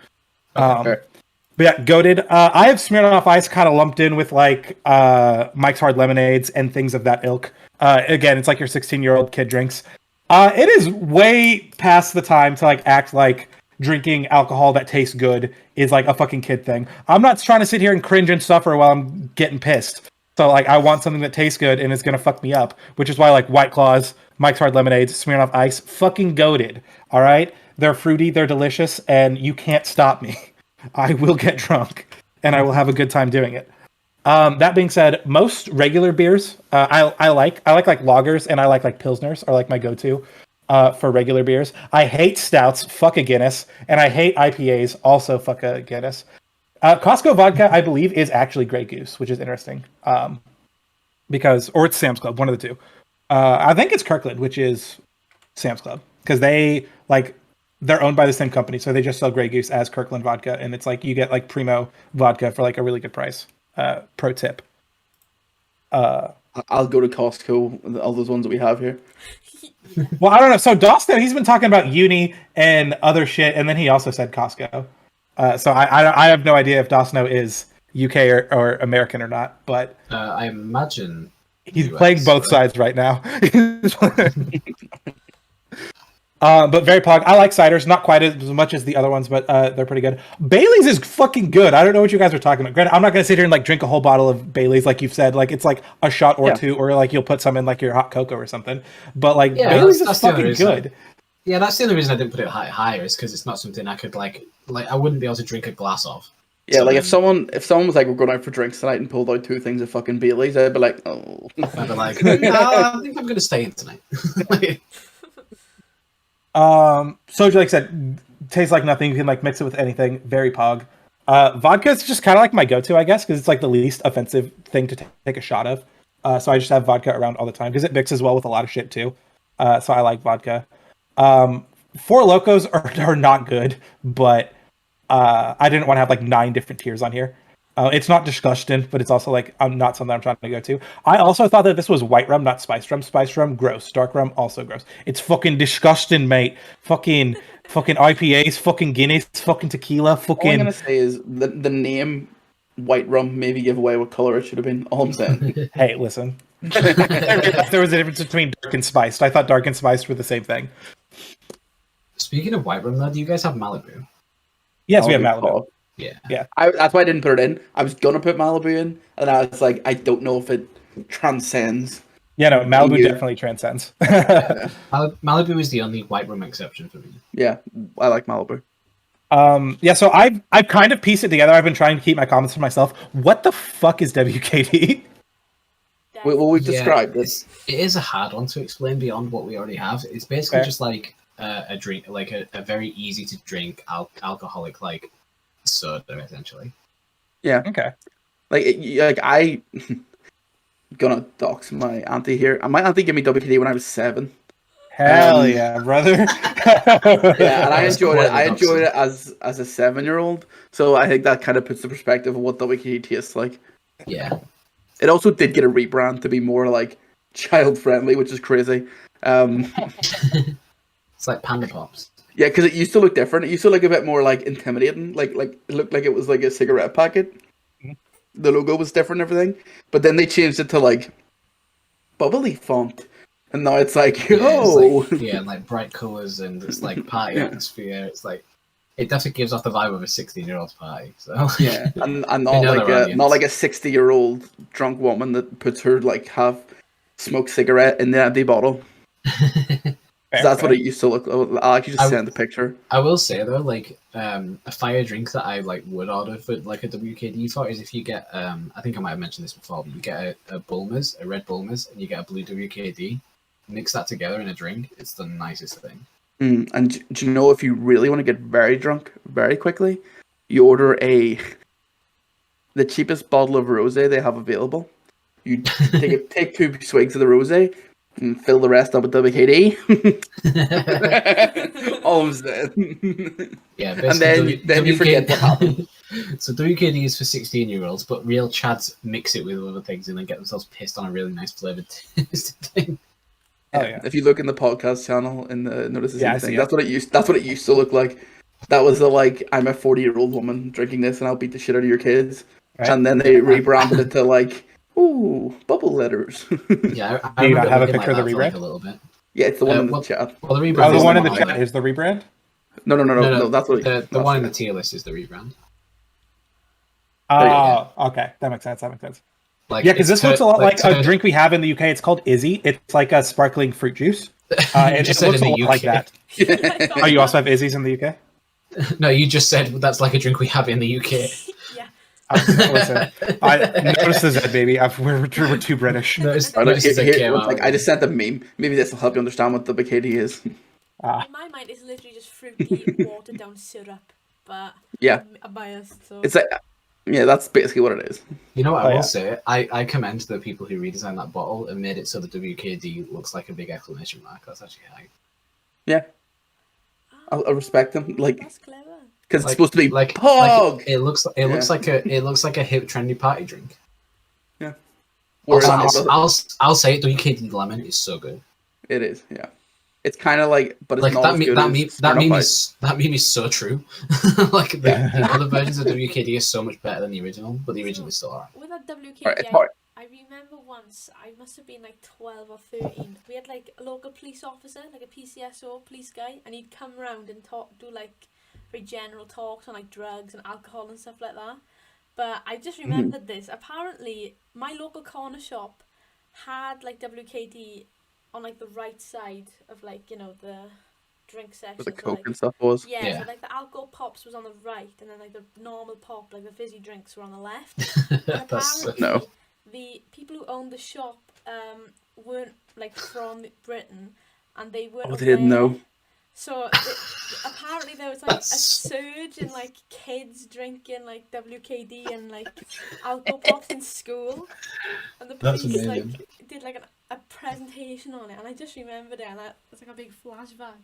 But yeah, goated. I have Smirnoff Ice kind of lumped in with like Mike's Hard Lemonades and things of that ilk. Again, it's like your 16-year-old kid drinks. It is way past the time to like act like drinking alcohol that tastes good is like a fucking kid thing. I'm not trying to sit here and cringe and suffer while I'm getting pissed. So like I want something that tastes good and is gonna fuck me up, which is why like White Claws, Mike's Hard Lemonades, Smirnoff Ice, fucking goated. All right, they're fruity, they're delicious, and you can't stop me. I will get drunk, and I will have a good time doing it. That being said, most regular beers I like lagers, and I like pilsners are like my go-to for regular beers. I hate stouts, fuck a Guinness, and I hate IPAs, also fuck a Guinness. Costco vodka, I believe, is actually Grey Goose, which is interesting. Or it's Sam's Club, one of the two. I think it's Kirkland, which is Sam's Club, because they're owned by the same company, so they just sell Grey Goose as Kirkland vodka, and it's like you get like Primo vodka for like a really good price. Pro tip. I'll go to Costco, all those ones that we have here. Well, I don't know. So Dawson, he's been talking about uni and other shit, and then he also said Costco. So I have no idea if Dawson is UK or American or not, but I imagine he's US, playing both sides right now. But very pog. I like ciders, not quite as much as the other ones, but they're pretty good. Bailey's is fucking good. I don't know what you guys are talking about. Granted, I'm not gonna sit here and like drink a whole bottle of Bailey's like you've said. Like it's like a shot or two, or like you'll put some in like your hot cocoa or something. But like Bailey's is fucking good. Yeah, that's the only reason I didn't put it higher is because it's not something I could like I wouldn't be able to drink a glass of. Yeah, so like if someone was like, we're going out for drinks tonight and pulled out 2 things of fucking Bailey's, I'd be like, oh. I'd be like, no, I think I'm gonna stay in tonight. So like I said, tastes like nothing. You can like mix it with anything. Very pog. Vodka is just kind of like my go-to, I guess, because it's like the least offensive thing to take a shot of. So I just have vodka around all the time because it mixes well with a lot of shit too. So I like vodka. Four Locos are not good, but I didn't want to have like 9 different tiers on here. It's not disgusting, but it's also like not something I'm trying to go to. I also thought that this was white rum, not spiced rum. Spiced rum, gross. Dark rum, also gross. It's fucking disgusting, mate. Fucking IPAs, fucking Guinness, fucking tequila, All I'm fucking. gonna say is the name white rum maybe give away what color it should have been. All I'm saying. Hey, listen. There was a difference between dark and spiced. I thought dark and spiced were the same thing. Speaking of white rum, though, do you guys have Malibu? Yes, we have Malibu. Yeah. That's why I didn't put it in. I was gonna put Malibu in, and I was like, I don't know if it transcends. Yeah, no, Malibu EU. definitely transcends. Malibu is the only white rum exception for me. Yeah, I like Malibu. Yeah, so I've kind of pieced it together. I've been trying to keep my comments for myself. What the fuck is WKD? We've described this. It is a hard one to explain beyond what we already have. It's basically just like a drink, like a very easy to drink alcoholic like soda, essentially. Yeah. Okay. I gonna dox my auntie here. My auntie gave me WKD when I was 7. Hell yeah, brother. Yeah, and I enjoyed it. quite I the enjoyed it as a 7-year-old. So I think that kind of puts the perspective of what WKD tastes like. Yeah. It also did get a rebrand to be more like child friendly, which is crazy. It's like Panda Pops. Yeah, because it used to look different. It used to look a bit more like intimidating. Like it looked like it was like a cigarette packet. The logo was different and everything. But then they changed it to like bubbly font. And now it's like, and like bright colours and it's like party atmosphere. It's like it definitely gives off the vibe of a 16-year-old's party. So yeah, and not like a 60-year-old drunk woman that puts her like half smoked cigarette in the empty bottle. That's what it used to look like. I'll actually just send the picture. I will say though, like a fire drink that I like would order for like a WKD for is if you get I think I might have mentioned this before, but you get a Bulmers, a red Bulmers, and you get a blue WKD. Mix that together in a drink. It's the nicest thing. And do you know if you really want to get very drunk very quickly, you order the cheapest bottle of rosé they have available. You take 2 swigs of the rosé and fill the rest up with WKD. All I'm saying. Yeah, and then you forget what happened. So WKD is for 16-year-olds, but real chads mix it with other things and then get themselves pissed on a really nice flavored thing. Oh, yeah. If you look in the podcast channel in the NoticeTheZ thing, it. that's what it used to look like. That was like, I'm a 40-year-old woman drinking this and I'll beat the shit out of your kids. Right. And then they rebranded it to like, ooh, bubble letters. Yeah, Do you not have a picture of the rebrand? Like a little bit. Yeah, it's the one in the chat. Well, the rebrand. Oh, the one in the chat is the rebrand? No, that's what the one in the tier list is the rebrand. Oh, okay. That makes sense. Like, yeah, because this looks a lot like a drink we have in the UK. It's called Izzy. It's like a sparkling fruit juice. And it looks a lot like that. Oh, you also have Izzy's in the UK? No, you just said that's like a drink we have in the UK. Yeah. Listen, I NoticeTheZ, baby. We're too British. I just sent a meme. Maybe this will help you understand what the WKD is. In my mind, it's literally just fruity, watered down syrup. But yeah, I'm biased, so it's like. Yeah, that's basically what it is. You know what I will say? I commend the people who redesigned that bottle and made it so the WKD looks like a big exclamation mark. That's actually high. Yeah. I respect them. Like, that's clever. Because it's supposed to be like pog. It looks like a hip trendy party drink. Yeah. I'll say it. WKD lemon is so good. It is. Yeah. It's kind of like, but it's like not that. as good That meme is so true. Like the other versions of WKD are so much better than the original, but the original is still alright. With that WKD, I remember once, I must have been like 12 or 13. We had like a local police officer, like a PCSO police guy, and he'd come around and do like very general talks on like drugs and alcohol and stuff like that. But I just remembered this. Apparently, my local corner shop had like WKD on like the right side of like, you know, the drink section. Where the Coke like, and stuff was. Yeah, so like the alcohol pops was on the right, and then like the normal pop, like the fizzy drinks, were on the left. And apparently, the people who owned the shop weren't like from Britain, and they weren't. Oh, they didn't know. So apparently there was like a surge in like kids drinking like WKD and like alcohol pops in school, and the That's police amazing. like did like a presentation on it, and I just remembered it, and it's like a big flashback.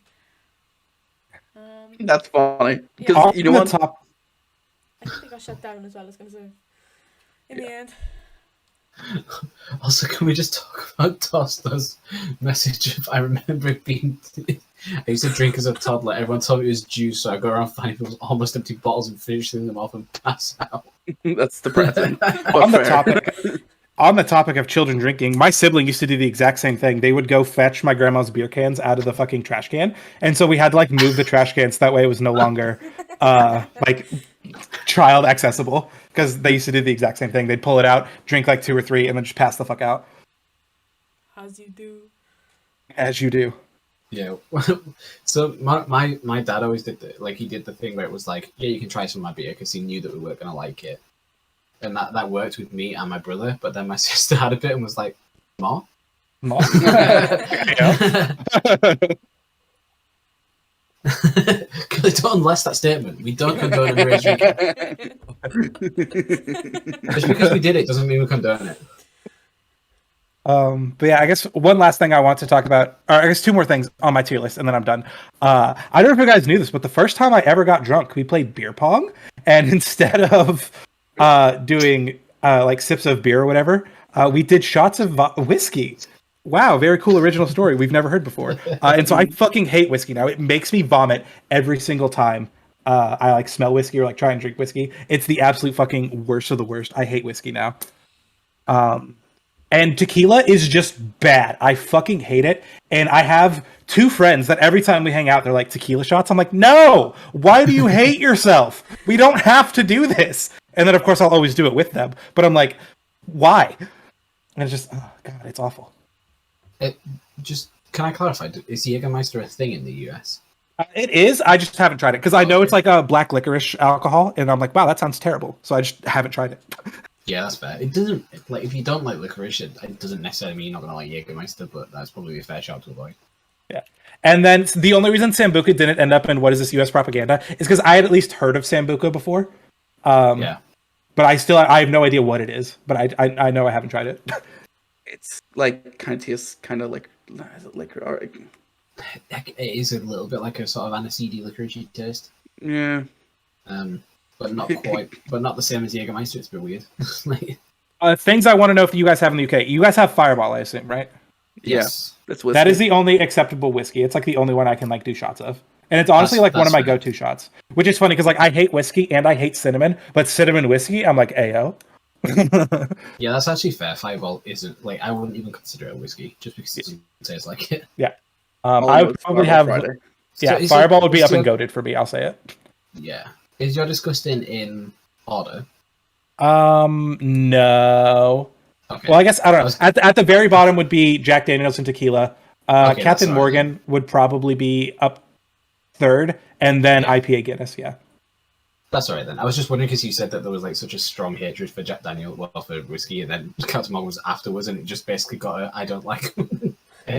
That's funny. Yeah. Because you know what? Top. I think they got shut down as well. I was gonna say in the end. Also, can we just talk about Tosta's message of I remember it being... I used to drink as a toddler. Everyone told me it was juice, so I go around finding people's almost empty bottles and finishing them off and pass out. That's depressing. On the topic of children drinking, my sibling used to do the exact same thing. They would go fetch my grandma's beer cans out of the fucking trash can, and so we had to like move the trash cans that way it was no longer like child accessible, because they used to do the exact same thing. They'd pull it out, drink like 2 or 3, and then just pass the fuck out. As you do. As you do. Yeah. So my dad always did he did the thing where it was like, yeah, you can try some of my beer, because he knew that we weren't gonna like it. And that worked with me and my brother, but then my sister had a bit and was like, "More?" Don't unless that statement. We don't condone underage drinking. Just because we did it doesn't mean we condone it. But yeah, I guess one last thing I want to talk about, or I guess 2 more things on my tier list, and then I'm done. I don't know if you guys knew this, but the first time I ever got drunk, we played beer pong, and instead of doing like sips of beer or whatever, we did shots of whiskey. Wow, very cool original story we've never heard before. And so I fucking hate whiskey now. It makes me vomit every single time I like smell whiskey or like try and drink whiskey. It's the absolute fucking worst of the worst. I hate whiskey now. And tequila is just bad. I fucking hate it. And I have 2 friends that every time we hang out, they're like, tequila shots? I'm like, no! Why do you hate yourself? We don't have to do this. And then, of course, I'll always do it with them. But I'm like, why? And it's just, oh, God, it's awful. Can I clarify? Is Jägermeister a thing in the US? It is. I just haven't tried it. Because I know it's like a black licorice alcohol. And I'm like, wow, that sounds terrible. So I just haven't tried it. Yeah, that's fair. It doesn't, like, if you don't like licorice, it doesn't necessarily mean you're not going to like Jägermeister, but that's probably a fair shout to avoid. Yeah. And then the only reason Sambuca didn't end up in What Is This US Propaganda is because I had at least heard of Sambuca before. Yeah. But I have no idea what it is. But I know I haven't tried it. It's like kind of tastes kind of like liquor. Or... It is a little bit like a sort of aniseedy licorice taste. Yeah. But not quite. But not the same as Jägermeister. It's a bit weird. Things I want to know if you guys have in the UK. You guys have Fireball, I assume, right? Yes. That's whiskey. That is the only acceptable whiskey. It's like the only one I can like do shots of. And it's honestly like one of my go-to shots. Which is funny because like I hate whiskey and I hate cinnamon, but cinnamon whiskey, I'm like, ayo. Yeah, that's actually fair. Fireball isn't like I wouldn't even consider it a whiskey just because it doesn't taste like it. Yeah. I would probably have Friday. Yeah, So Fireball would be up and goated for me, I'll say it. Yeah. Is your disgusting in order? No. Okay. Well, I guess I don't know. At the very bottom would be Jack Daniels and tequila. Okay, Captain Morgan would probably be up third, and then IPA Guinness. Yeah. That's all right then. I was just wondering because you said that there was like such a strong hatred for Jack Daniel, well, for whiskey, and then Captain Morgan was afterwards, and it just basically got a I don't like.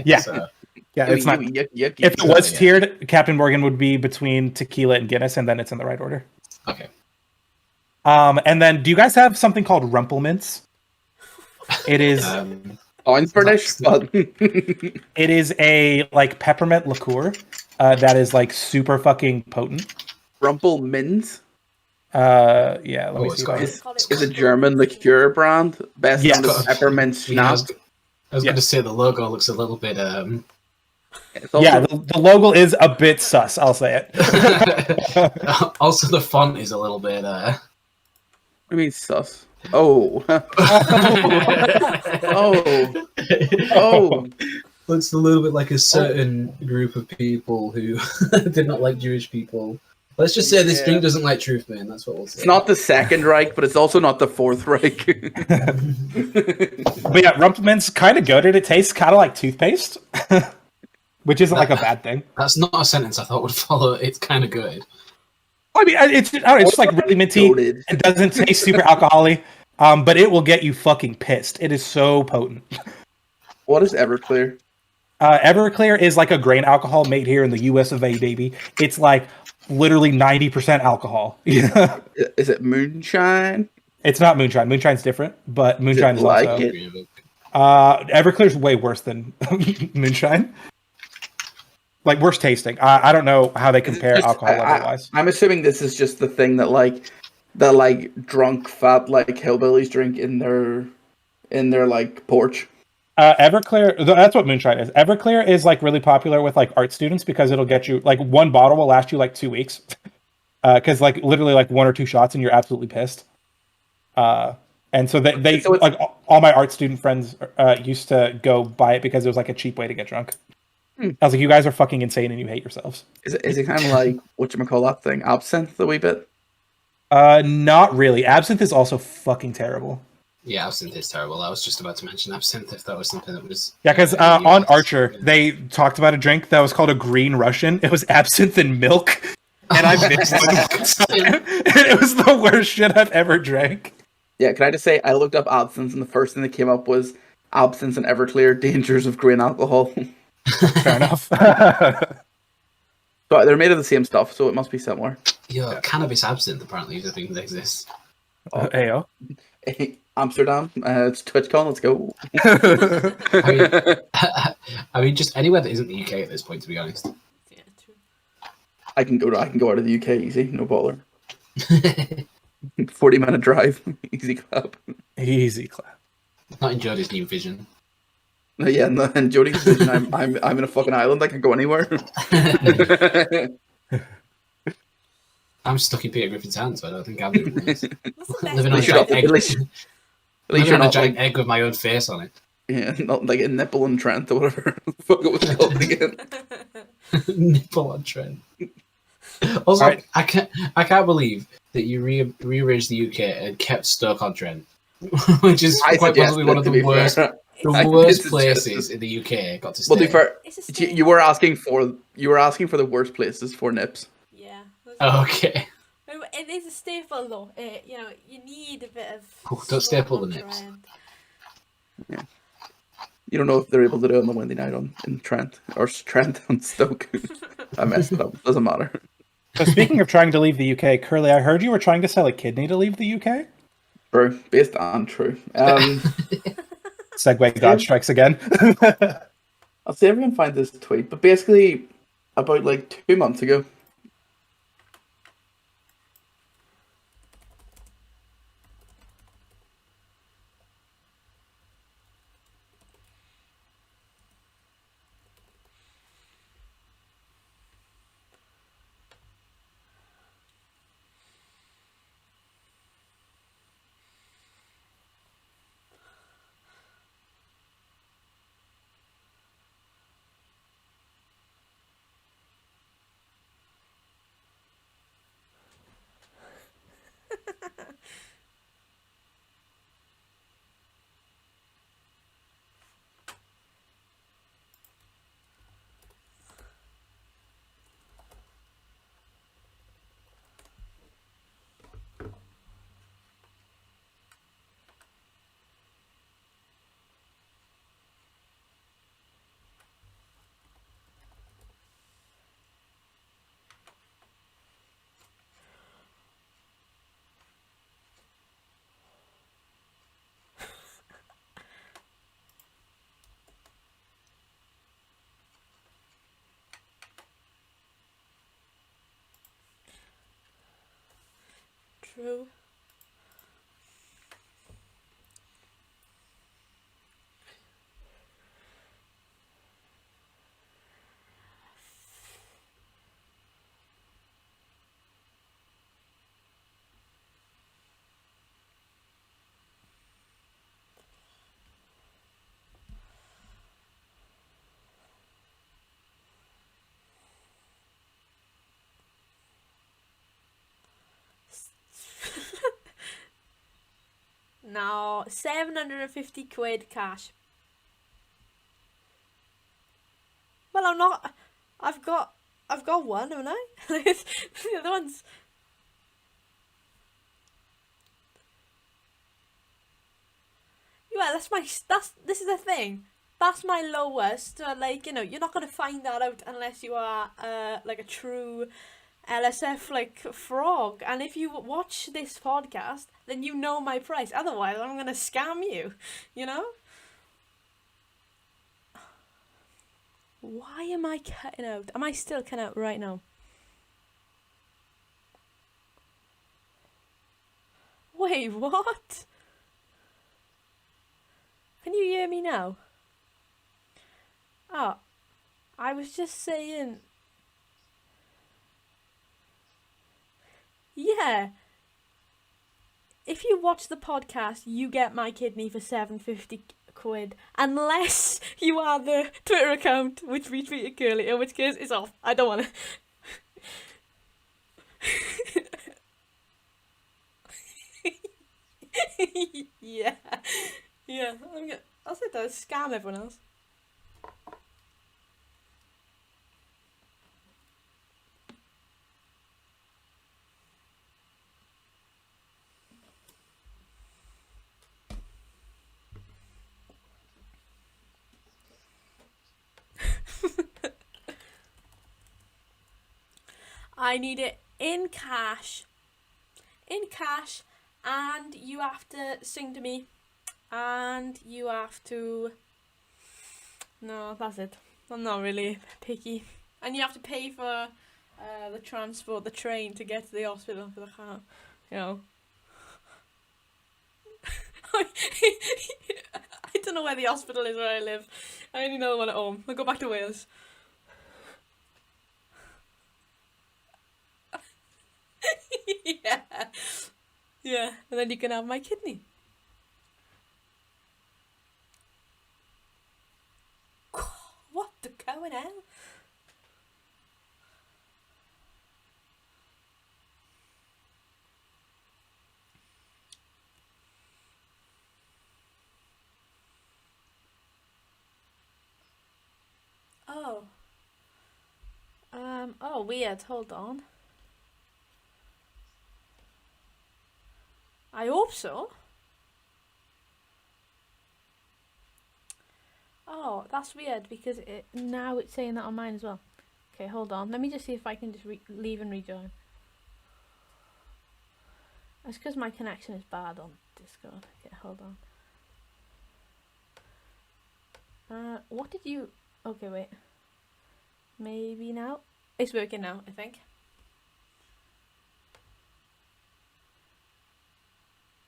Yeah. So, Yeah, it's not. If it was tiered, Captain Morgan would be between tequila and Guinness, and then it's in the right order. okay. And then, do you guys have something called Rumpelmints? It is. I'm British, but It is a like peppermint liqueur that is like super fucking potent. Rumple Mint Yeah. Let me see. is a German liqueur brand based Yes. on the peppermint Yeah, schnapps. I was going to say the logo looks a little bit. It's also- Yeah, the logo is a bit sus. I'll say it. Also, the font is a little bit. What do you mean sus? Oh. Oh. Looks a little bit like a certain group of people who did not like Jewish people. Let's just say this drink doesn't like truth, man. That's what we'll say. It's not the Second Reich, but it's also not the Fourth Reich. But yeah, Rumpelmint's kind of goated. It tastes kind of like toothpaste, which isn't like a bad thing. That's not a sentence I thought would follow. It's kind of good. I mean, it's just like really minty. Goated. It doesn't taste super alcoholic, but it will get you fucking pissed. It is so potent. What is Everclear? Everclear is like a grain alcohol made here in the US of A, baby. It's like literally 90% alcohol. Yeah. Is it moonshine? It's not moonshine. Moonshine's different, but moonshine is like also. it? Everclear's way worse than moonshine. Like worse tasting. I don't know how they compare alcohol level wise. I'm assuming this is just the thing that drunk fat like hillbillies drink in their like porch. Everclear, that's what moonshine is. Everclear is like really popular with like art students because it'll get you like one bottle will last you like 2 weeks. Because like literally like 1 or 2 shots and you're absolutely pissed. And so they So like all my art student friends used to go buy it because it was like a cheap way to get drunk. I was like, you guys are fucking insane and you hate yourselves. Is it kind of like whatchamacallit thing? Absinthe a wee bit? Not really. Absinthe is also fucking terrible. Yeah, absinthe is terrible. I was just about to mention absinthe if that was something that was... Yeah, because on Archer, they talked about a drink that was called a Green Russian. It was absinthe and milk. And I mixed it. And it was the worst shit I've ever drank. Yeah, can I just say, I looked up absinthe and the first thing that came up was absinthe and Everclear, dangers of grain alcohol. Fair enough. But they're made of the same stuff, so it must be similar. Yeah, cannabis absinthe apparently is a thing that exists. Ayo. Amsterdam, it's TwitchCon, let's go. I mean, just anywhere that isn't the UK at this point, to be honest. Yeah, true. I can go out of the UK easy, no bother. 40-minute drive, easy clap. Easy clap. Not in Jodie's new vision. Yeah, and Jodie's vision, I'm in a fucking island, I can go anywhere. I'm stuck in Peter Griffin's hands, so I don't think I'm doing this. That's Living on a the giant best. egg. At least Living you're on a not giant like, egg with my own face on it. yeah, not like a nipple and Trent or whatever the fuck it was called again. Nipple on Trent. Also, Right. I can't believe that you rearranged the UK and kept Stoke-on-Trent, which is I quite suggested possibly one of it, to the be worst, fair. the I worst did places suggest in the UK. Got to stay. Well, to be fair, It's a staple. you were asking for the worst places for nips. Yeah. Okay. It is a staple though. You know, you need a bit of. Oh, don't staple the nips. Trend. You don't know if they're able to do it on the Wednesday night in Trent or Trent on Stoke. I messed it up. Doesn't matter. So speaking of trying to leave the UK, Curly, I heard you were trying to sell a kidney to leave the UK? True, based on true. Segway God strikes again. I'll see if I can find this tweet, but basically, about like 2 months ago. True. Now, 750 quid cash. Well, I'm not. I've got one, haven't I? The other one's. Yeah, this is the thing. that's my lowest. Like, you know, you're not gonna find that out unless you are like a true LSF like frog. And if you watch this podcast, then you know my price. Otherwise, I'm gonna scam you. You know. Why am I cutting out? Am I still cutting out right now? Wait, what? Can you hear me now? Oh, I was just saying. Yeah. If you watch the podcast, you get my kidney for £7.50. Unless you are the Twitter account which retweeted Curly, in which case it's off. I don't want to. Yeah. Yeah. I'll say that. Scam everyone else. I need it in cash, and you have to sing to me, and you have to. No, that's it. I'm not really picky, and you have to pay for the transport, the train to get to the hospital for the car. You know. I don't know where the hospital is where I live. I only know the one at home. I'll go back to Wales. Yeah. Yeah, and then you can have my kidney. What the going on? Oh. Oh, weird. Hold on. I hope so. Oh, that's weird because now it's saying that on mine as well. Okay, hold on. Let me just see if I can just leave and rejoin. That's because my connection is bad on Discord. Okay, hold on. What did you... Okay, wait. Maybe now? It's working now, I think.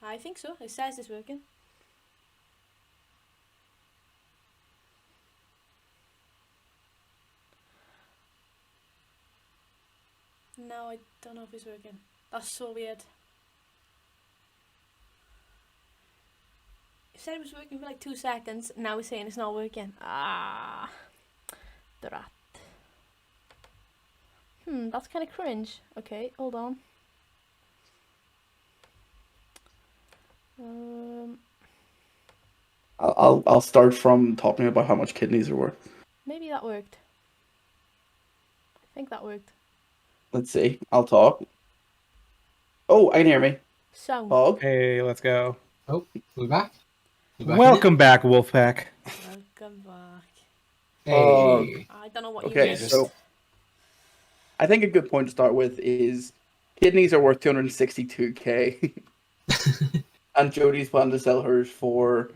I think so. It says it's working. No, I don't know if it's working. That's so weird. It said it was working for like 2 seconds. Now it's saying it's not working. Ah, drat. That's kind of cringe. Okay, hold on. I'll start from talking about how much kidneys are worth. Maybe that worked. I think that worked. Let's see. I'll talk. Oh, I can hear me. So. Hog. Hey, let's go. Oh, we're back. Welcome back, Wolfpack. Welcome back. Hey. I don't know what Okay, you missed. so I think a good point to start with is kidneys are worth 262k, and Jodie's planning to sell hers for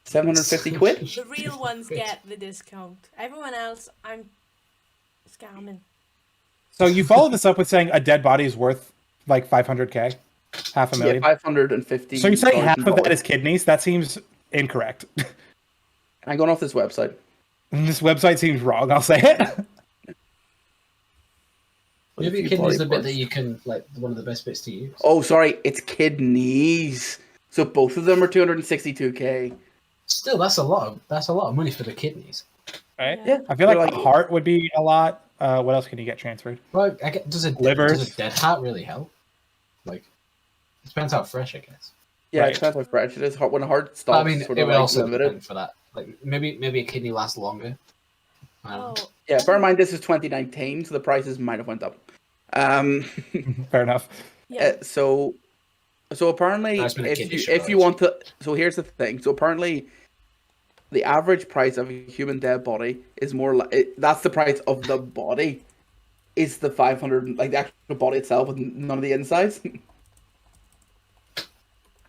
750 quid. The real ones get the discount. Everyone else, I'm scamming. So you follow this up with saying a dead body is worth like 500k, half a million. Yeah, 550. So you're saying half of that is kidneys? That seems incorrect. I'm going off this website. This website seems wrong. I'll say it. Maybe kidney's the bit that you can, like, one of the best bits to use. Oh, sorry, it's kidneys. So both of them are 262k. Still, that's a lot of money for the kidneys. Right? Yeah. I feel like the heart would be a lot. What else can you get transferred? Well, does a dead heart really help? Like, it depends how fresh, I guess. Yeah, Right. it depends how fresh it is. When a heart stops, I mean, sort it of would like also limited. depend for that. Like, maybe a kidney lasts longer. Oh. Yeah, bear in mind this is 2019, so the prices might have went up. Fair enough. Yeah. So apparently, That's been a kidney if you want to, so here's the thing. So apparently, the average price of a human dead body is more like that's the price of the body. Is the 500 like the actual body itself with none of the insides?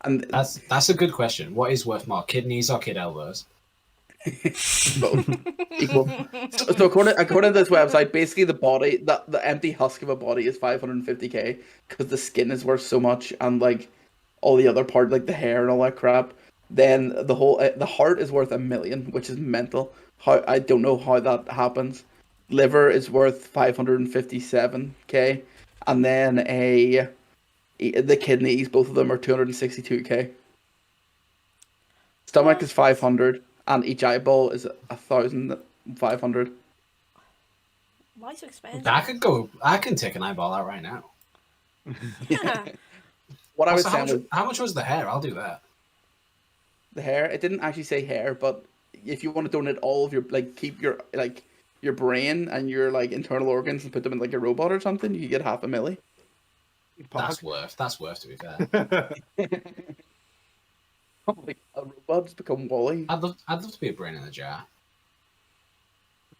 And That's a good question. What is worth more, kidneys or kid elbows? both equal. So according to this website, basically the body, the empty husk of a body is 550k because the skin is worth so much, and like all the other part, like the hair and all that crap. Then the heart is worth 1 million, which is mental. How I don't know how that happens. Liver is worth 557k, and then the kidneys, both of them are 262k. Stomach is 500, and each eyeball is 1,500. Why so expensive? I can take an eyeball out right now. What I was Also, saying was how much was the hair? I'll do that. the hair. It didn't actually say hair, but if you want to donate all of your keep your your brain and your internal organs and put them in like a robot or something, you get 500,000. That's worth to be fair. Like a robot just become Wally. I'd love to be a brain in a jar.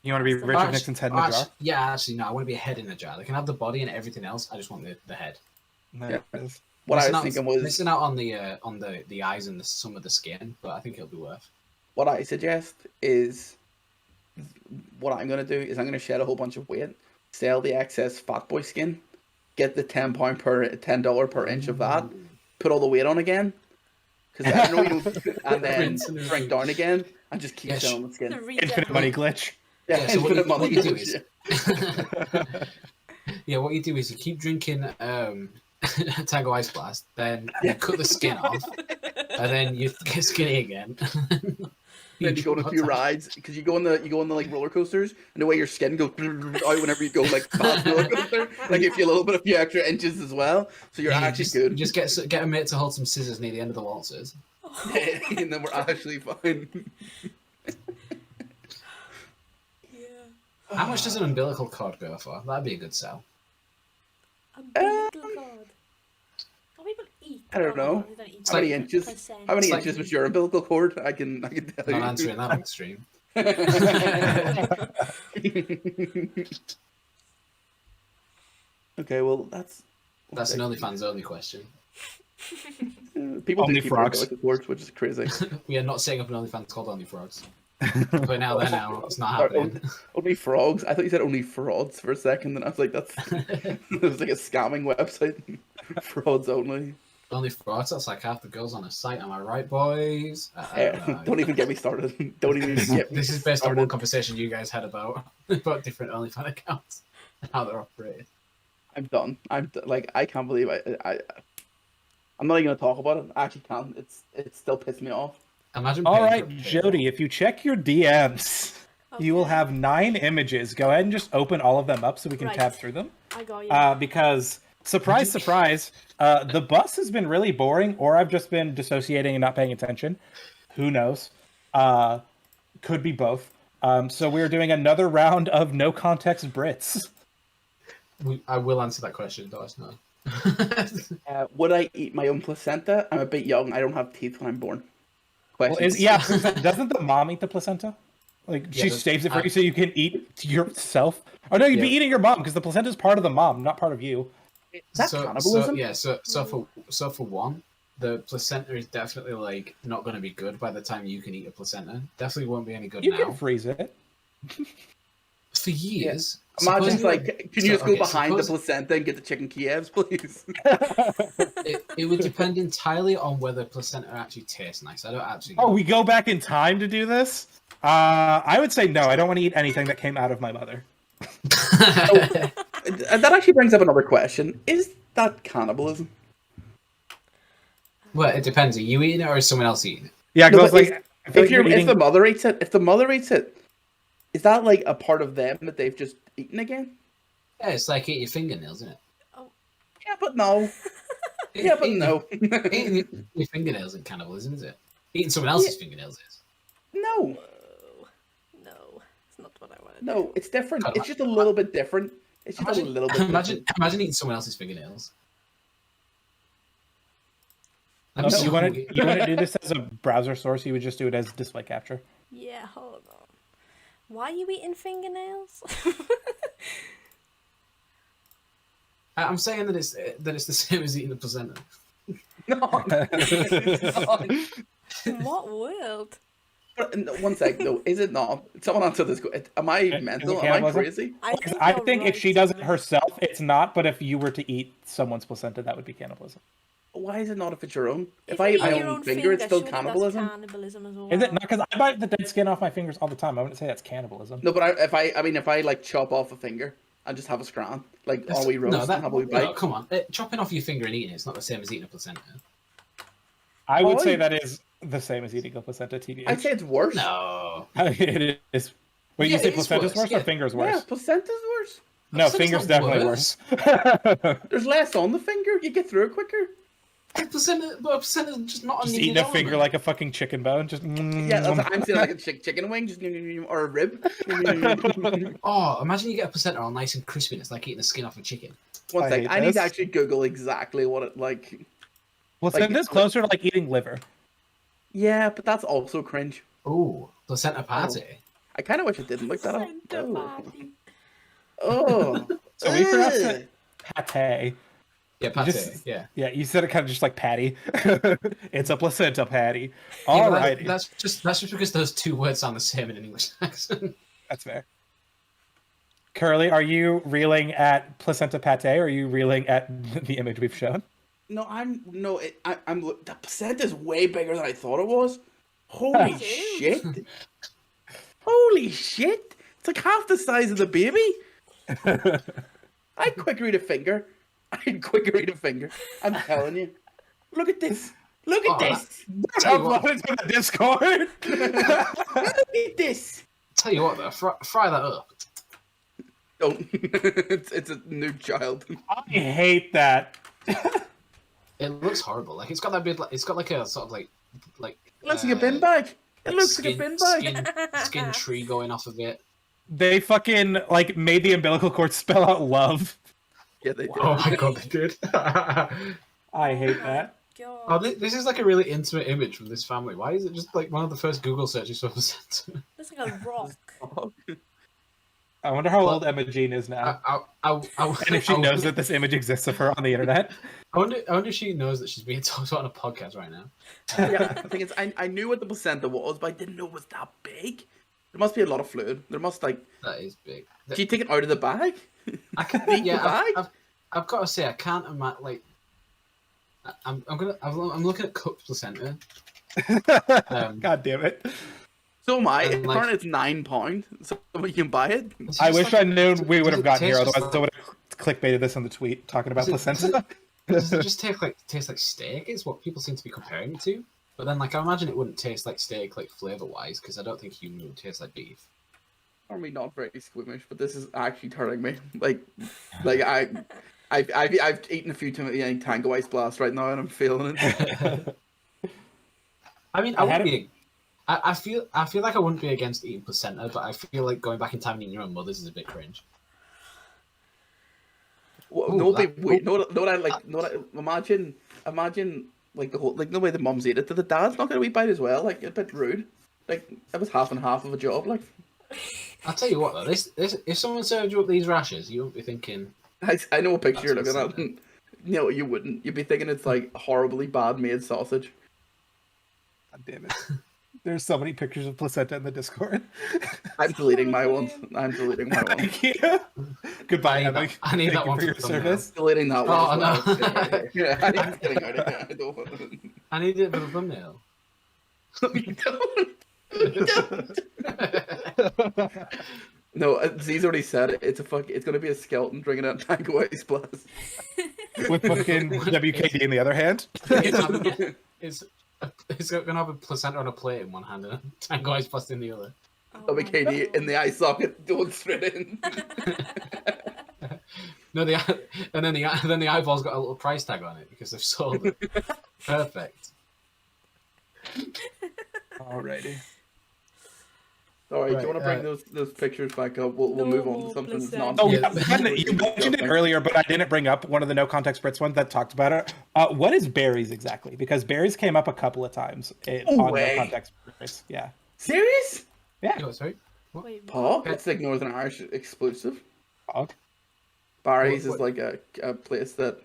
You want to be Richard Nixon's head in the jar? Yeah, actually, no. I want to be a head in a jar. They can have the body and everything else. I just want the head. Yeah. What I was thinking was missing out on the eyes and some of the skin, but I think it'll be worth. What I suggest is what I'm gonna do is I'm gonna shed a whole bunch of weight, sell the excess fat boy skin, get the $10 per inch of that, put all the weight on again. Because I know you don't, and then shrink down again and just keep selling the skin. Infinite money glitch. Yeah, so infinite money what you do glitch. Yeah, what you do is you keep drinking Tango Ice Blast, then you cut the skin off, and then you get skinny again. Then you go on a few rides because you go on the like roller coasters, and the way your skin goes out whenever you go like past the roller coaster, like if you a few extra inches as well, so you're actually good. You just get a mate to hold some scissors near the end of the waltzes, and then we're actually fine. How much does an umbilical cord go for? That'd be a good sell. Umbilical cord. What people eat? I don't know. How many inches? How many inches was your umbilical cord? I can tell you. Not answering that on stream. Okay, well that's an OnlyFans only question. People Only do keep frogs, words, which is crazy. We are not setting up an OnlyFans called Only Frogs. But now, it's not happening. Only frogs? I thought you said only frauds for a second, and I was like, that's it was like a scamming website. Frauds only. Only Frogs? That's like half the girls on a site. Am I right, boys? Don't even get me started. Don't even get me This is based started. on one conversation you guys had about different OnlyFans accounts and how they're operated. I'm done. I can't believe I'm not even gonna talk about it. I actually can't. It still pissed me off. Imagine. All right, Jody, if you check your DMs, you will have 9 images. Go ahead and just open all of them up so we can tab through them. I got you. Because, surprise, surprise, the bus has been really boring, or I've just been dissociating and not paying attention. Who knows? Could be both. So we're doing another round of no context Brits. I will answer that question, Doris. No. Would I eat my own placenta? I'm a bit young. I don't have teeth when I'm born. Well, doesn't the mom eat the placenta? Like she saves it for you so you can eat yourself. Oh no, you'd be eating your mom because the placenta is part of the mom, not part of you. Is that cannibalism? So for one, the placenta is definitely not going to be good by the time you can eat a placenta. Definitely won't be any good now. You can freeze it. For years. Yeah. Imagine can you just go behind the placenta and get the chicken Kievs, please? It would depend entirely on whether placenta actually tastes nice. I don't actually. Oh, we go back in time to do this? I would say no. I don't want to eat anything that came out of my mother. That actually brings up another question. Is that cannibalism? Well, it depends. Are you eating it or is someone else eating it? Yeah, because if the mother eats it, is that like a part of them that they've just eaten again? Yeah, it's like eating your fingernails, isn't it? Oh. Yeah, but no. No. Eating your fingernails isn't cannibalism, is it? Eating someone else's fingernails is. No. No, it's not what I wanted. No, it's different. It's just a little bit different. It's just a little bit different. Imagine eating someone else's fingernails. You want to do this as a browser source? You would just do it as display capture. Yeah, hold on. Why are you eating fingernails? I'm saying that it's the same as eating a placenta. No. In what world? But, one sec, no, is it not? Someone answer this. Am I Is it mental? Am I cannibalism? crazy? I think, I you're think if right, she does it Simon. herself, it's not. But if you were to eat someone's placenta, that would be cannibalism. Why is it not if it's your own? If you I eat eat my your own finger, it's still surely cannibalism. That's cannibalism as well. Is it not? Because I bite the dead skin off my fingers all the time. I wouldn't say that's cannibalism. No, but if I like chop off a finger and just have a scran, like all we roast and have a wee bite. No, come on. Chopping off your finger and eating it's not the same as eating a placenta. I would Oh, say that is the same as eating a placenta. TBH. I'd say it's worse. No. It is. Wait, Yeah, you say it is placenta's worse, worse yeah. or fingers Yeah, worse? placenta's worse. No, Placenta's fingers not definitely worse. worse. There's less on the finger. You get through it quicker. A placenta's just not on Just your eating a element. finger like a fucking chicken bone. Just Yeah, that's what I'm saying, like a chicken wing, just or a rib. Oh, imagine you get a placenta all nice and crispy and it's like eating the skin off a chicken. One I sec, hate I need to this. actually Google exactly what it like. Placenta's closer to like eating liver. Yeah, but that's also cringe. Ooh, placenta party. I kind of wish it didn't look that up. Placenta Oh, party. oh. So we pronounced Ugh. it pate. Yeah, pate. Just- yeah. Yeah, you said it kind of just like patty. It's a placenta patty. Yeah, All but righty, that's just because those two words sound the same in an English accent. that's fair. Curly, are you reeling at placenta pate, or are you reeling at the image we've shown? No, I'm the placenta is way bigger than I thought it was. Holy Dude. shit! Holy shit! It's like half the size of the baby. I'd quicker eat a finger. I'm telling you. Look at this. Look at Oh, this. Tell you what, Upload it to the Discord. Look at this. tell you what though, fry that up. Don't. It's a new child. I hate that. It looks horrible. Like it's got that bit. It's got like a sort of like. It looks like a bin bag. It looks like a bin bag. Skin tree going off of it. They fucking like made the umbilical cord spell out love. Yeah, they did. Oh my god, they did. I hate that. God. Oh, this is like a really intimate image from this family. Why is it just like one of the first Google searches for placenta? Looks like a rock. I wonder how old Emma Jean is now, and if she knows that this image exists of her on the internet. I wonder if she knows that she's being talked about on a podcast right now. Yeah, the thing is, I knew what the placenta was, but I didn't know it was that big. There must be a lot of fluid. There must like. That is big. Do you take it out of the bag? I can, Eat the yeah, bag? I've got to say, I can't imagine. Like, I'm looking at cooked placenta. God damn it! So am I. And, like- Apparently it's £9, so you can buy it. I wish I knew we would have gotten here. Does it Otherwise, I would have clickbaited this on the tweet talking about Does it- placenta. Does it just taste like steak? Is what people seem to be comparing it to. But then, like, I imagine it wouldn't taste like steak, like flavor wise, because I don't think human would taste like beef. I mean, not very squeamish, but this is actually turning me. Like I've eaten a few too many Tango Ice Blast right now, and I'm feeling it. I mean, I had I feel like I wouldn't be against eating placenta, but I feel like going back in time and eating your own mother's is a bit cringe. Well, Ooh, no, that- wait, no, I like, no, imagine, like the whole, like the way the mums ate it. Did the dad's not get a wee bite as well? Like a bit rude. Like that was half and half of a job. Like I'll tell you what though, this if someone served you up these rashes, you won't be thinking. I know a picture you're That's looking at. what's in And, no, you wouldn't. You'd be thinking it's like horribly bad made sausage. God damn it! There's so many pictures of placenta in the Discord. I'm deleting my ones. I'm deleting my one. Thank you. Goodbye, Emma. I need Thank that you one for for your the thumbnail. service. Deleting that Oh, one. as well. no. Yeah, I'm getting out of here. I don't want to. I need it for the thumbnail. No, you don't. You don't. No, Z's already said it. It's going to be a skeleton drinking out Tango Ice Blast. With fucking WKD in the other hand. It's gonna have a placenta on a plate in one hand and a Tango Ice Blast in the other. Oh my WKD God. in the eye socket, going straight in. No, then the eyeball's got a little price tag on it because they've sold it. Perfect. Alrighty. Sorry, do Right, you want to bring those pictures back up? We'll move on to something that's No, not. Oh, Yeah. you mentioned it earlier, but I didn't bring up one of the No Context Brits ones that talked about it. What is berries exactly? Because berries came up a couple of times No on way. No Context Brits. Yeah. Serious? Yeah. You know, sorry. Wait, Pog? what? It's like Northern Irish exclusive. Pog. Barry's What- is like a place that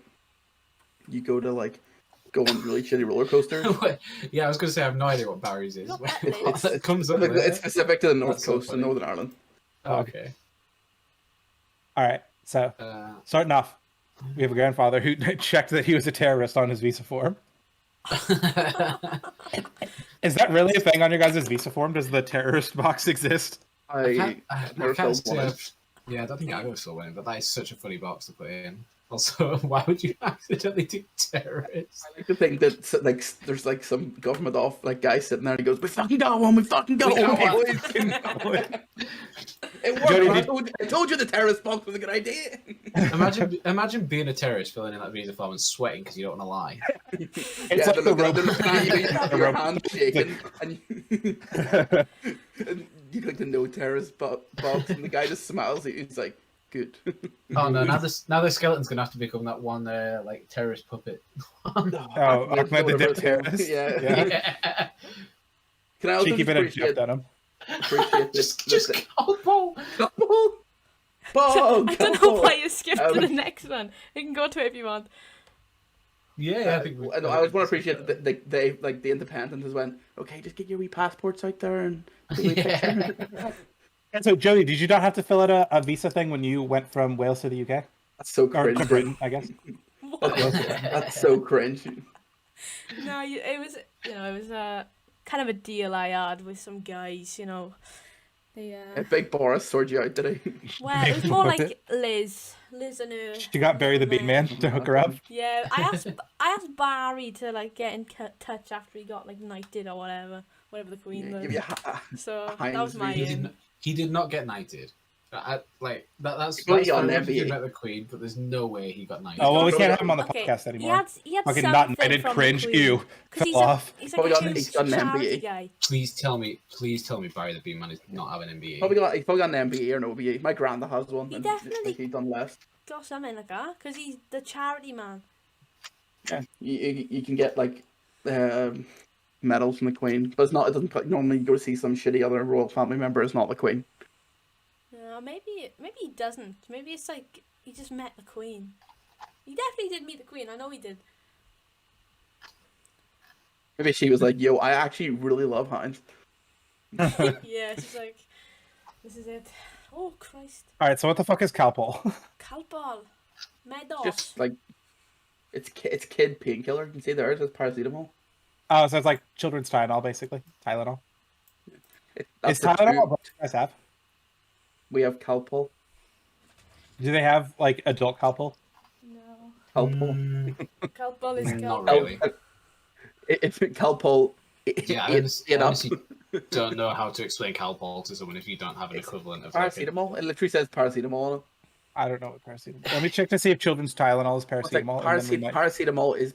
you go to like go on really shitty roller coasters. Yeah, I was going to say I have no idea what Barry's is. Not that What place. comes up Like, there? it's specific to the North That's so Coast in funny. Northern Ireland. Oh, okay. All right. So starting off, we have a grandfather who checked that he was a terrorist on his visa form. Is that really a thing on your guys' visa form? Does the terrorist box exist? I never felt one. Yeah, I don't think I ever saw one, but that is such a funny box to put in. Also, why would you accidentally do terrorist? I like to think that like there's like some government off like guy sitting there and he goes, "We fucking got one, we fucking got one." It worked. Jody, I told you the terrorist box was a good idea. Imagine being a terrorist, filling in that visa form and sweating because you don't want to lie. It's like the rope. Your hand shaking, and you click the no terrorist box, and the guy just smiles at you. He's like, "Good." Oh no! Now the skeleton's gonna have to become that one like terrorist puppet. Ahmed the Dead Terrorist. Yeah. Yeah. Can I also Cheeky just bit of Jeff Dunham. appreciate this? just couple. I don't know why you skipped to the next one. You can go to it if you want. Yeah, I think I just want to appreciate that they like the independent has went, okay, just get your wee passports out there and Yeah. And so, Jody, did you not have to fill out a visa thing when you went from Wales to the UK? That's so Or cringe. to Britain, I guess. That's so cringe. No, it was kind of a deal I had with some guys. They Big Boris sorted you out today. well, it was more like Liz and her. She got Barry the Bean Man to hook her up. Yeah, I asked Barry to like get in touch after he got like knighted or whatever the Queen was. Give you So Heinz that was my visa. He did not get knighted. That's Well, fine yeah, on if you NBA. met the Queen, but there's no way he got knighted. Oh, well, we Go can't to- have him on the Okay, podcast anymore. He had Fucking not something knighted, from the cringe, Queen. ew, 'Cause fell off. He's Probably like a got- huge he's got an charity MBA. guy. Please tell me Barry the Bean Man is not having an MBA. He's probably got an MBE or an OBE. My granda has one. He and definitely- he's done less. Got something like that because he's the charity man. Yeah, you can get like medals from the Queen, but it's not. It doesn't normally go to see some shitty other royal family member. It's not the Queen. Maybe he doesn't. Maybe it's like he just met the Queen. He definitely did meet the Queen. I know he did. Maybe she was like, "Yo, I actually really love Heinz." Yeah, she's like, this is it. Oh Christ, All right, so what the fuck is Calpol? Calpol, Meadows. Just like it's kid painkiller. You can see there it says paracetamol. Oh, so it's like children's Tylenol, basically. Tylenol. That's Is the Tylenol truth. what you guys have? We have Calpol. Do they have, like, adult Calpol? No, Calpol. Calpol is Not Calpol. really. If Calpol, Yeah, I honestly don't know how to explain Calpol to someone if you don't have an equivalent of like paracetamol. It literally says paracetamol on it. I don't know what paracetamol. Let me check to see if children's Tylenol is It's like paracetamol. and then we might... paracetamol is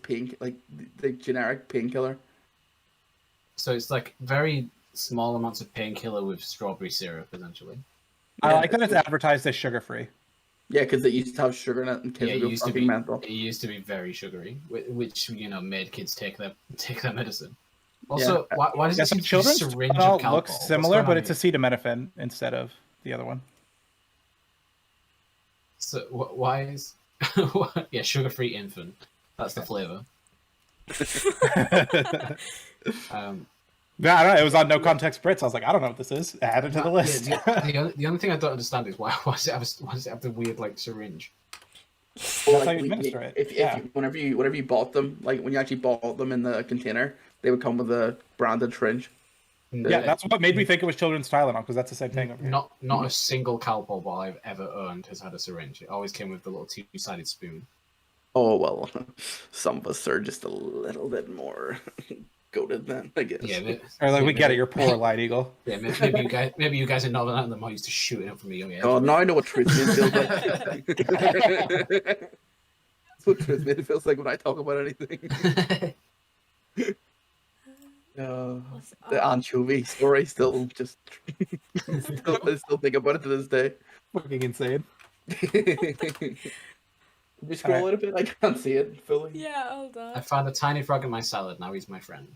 the generic painkiller. So it's like very small amounts of painkiller with strawberry syrup, essentially. I like that it's advertised as sugar-free. Yeah, because it used to have sugar in it, and kids Yeah, would it go used to fucking be. mental. It used to be very sugary, which made kids take their medicine. Also, why does Yeah, it some seem to be a children's syringe of Tylenol Calpol? looks What's similar, going but on it's here? acetaminophen instead of the other one. So why is yeah, sugar-free infant? That's the flavor. Yeah, I don't know. It was on No Context Brits. I was like, I don't know what this is. Add it to the list. The only thing I don't understand is why does it have the weird like syringe? That's how you administer it. If whenever you bought them, like when you actually bought them in the container, they would come with a branded syringe. Yeah, that's what made me think it was children's Tylenol, because that's the same thing over here. Not a single Calpol bottle I've ever owned has had a syringe. It always came with the little two-sided spoon. Oh well, some of us are just a little bit more goated then, I guess. Yeah, Or like, we get it, you're poor, Light Eagle. Yeah, maybe you guys are Northern Ireland. Them used to shoot it up from a young age. Oh, now I know what truth means feels like. That's what truth means feels like when I talk about anything. The anchovy story still just I still think about it to this day. Fucking insane. Can you scroll it a bit? I can't see it fully. Yeah, hold on. I found a tiny frog in my salad. Now he's my friend.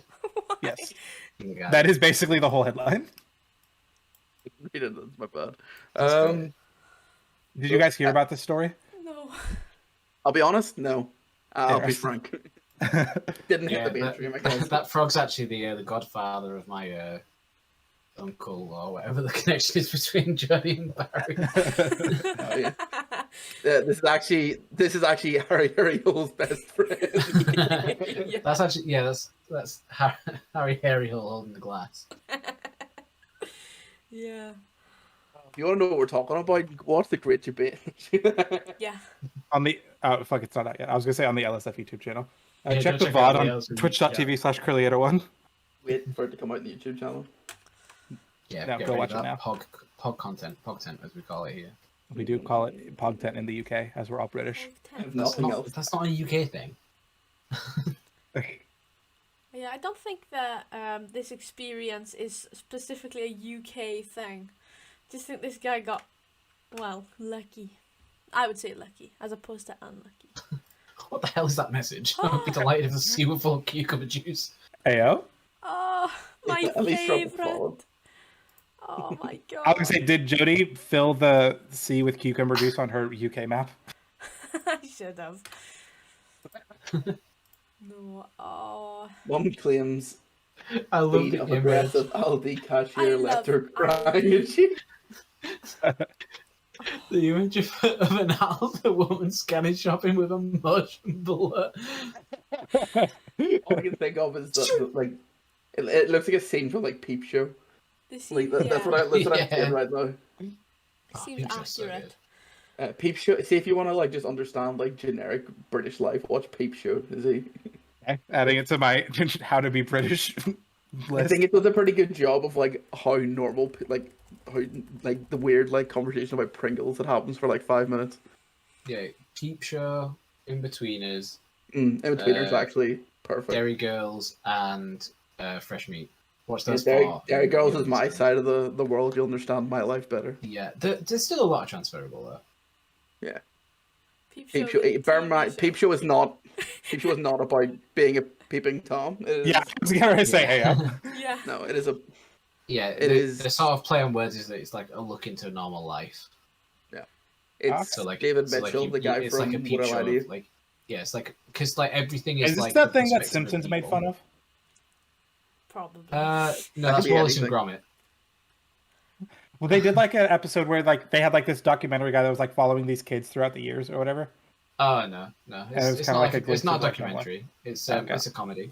Yes. And the guy- That is basically the whole headline. Read it, that's my bad. That's great. Did you guys hear about this story? No. I'll be honest, no. I'll be Interesting. frank. Didn't hit Yeah, the mainstream. that frog's actually the godfather of my uncle or whatever the connection is between Johnny and Barry. Oh, yeah. This is actually Harry Hull's best friend. Yeah. That's actually that's Harry Hull holding the glass. Yeah. If you want to know what we're talking about, watch the Great Debate. Yeah. On the fuck, it's not out yet. I was gonna say on the LSF YouTube channel. Yeah, Check go the check out VOD the on LSF, twitch.tv/Curly801. Wait for it to come out on the YouTube channel. Yeah, Now get go ready watch for it that. now. Pog content as we call it here. We do call it Pogtent in the UK, as we're all British. Nothing else. That's not a UK thing. Yeah, I don't think that this experience is specifically a UK thing. Just think this guy got, well, lucky. I would say lucky, as opposed to unlucky. What the hell is that message? I'd be delighted if the sea were full of cucumber juice. Ayo? Oh, my At least Trump favourite. followed. Oh my god. I was gonna say, did Jody fill the sea with cucumber juice on her UK map? I should have. No, oh. One claims I love feed the of image. aggressive Aldi I cashier love left her crying. Aldi. And she... The image of an older woman scanning shopping with a motion blur. All I can think of is that, like, it looks like a scene from like Peep Show. This Like seems, that's what I'm Yeah. saying right now. seems Peep Show's so accurate. Peep Show. See if you want to like just understand like generic British life. Watch Peep Show. Is he? Okay, adding it to my how to be British I list. think it does a pretty good job of like how normal, like how like the weird like conversation about Pringles that happens for like 5 minutes. Yeah, Peep Show, In-Betweeners, In-Betweeners actually perfect. Dairy Girls, and Fresh Meat. Watch Yeah, those Dairy, four. Dairy Girls is my side of the world. You'll understand my life better. Yeah, there's still a lot of transferable though. Yeah. Peep Peep Show. Show. Bear in TV mind, show. Peep Show is not. Peep Show is not about being a peeping tom. It is, Yeah, I was gonna say Ayo. Yeah. No, it is a. Yeah, It is- the sort of play on words is that it's like a look into normal life. It's So like David so, Mitchell, like, the guy it's from like a peep What show. I Do. Of, like, yeah, it's like because like everything is Is this like that the thing that perspective of Simpsons made people. fun of? Probably. No, That that's could be Wallace and anything. Gromit. Well, they did like an episode where like they had like this documentary guy that was like following these kids throughout the years or whatever. Oh no, it was it's kinda not like a it's glimpse not a of what kind of documentary. It's Okay. it's a comedy.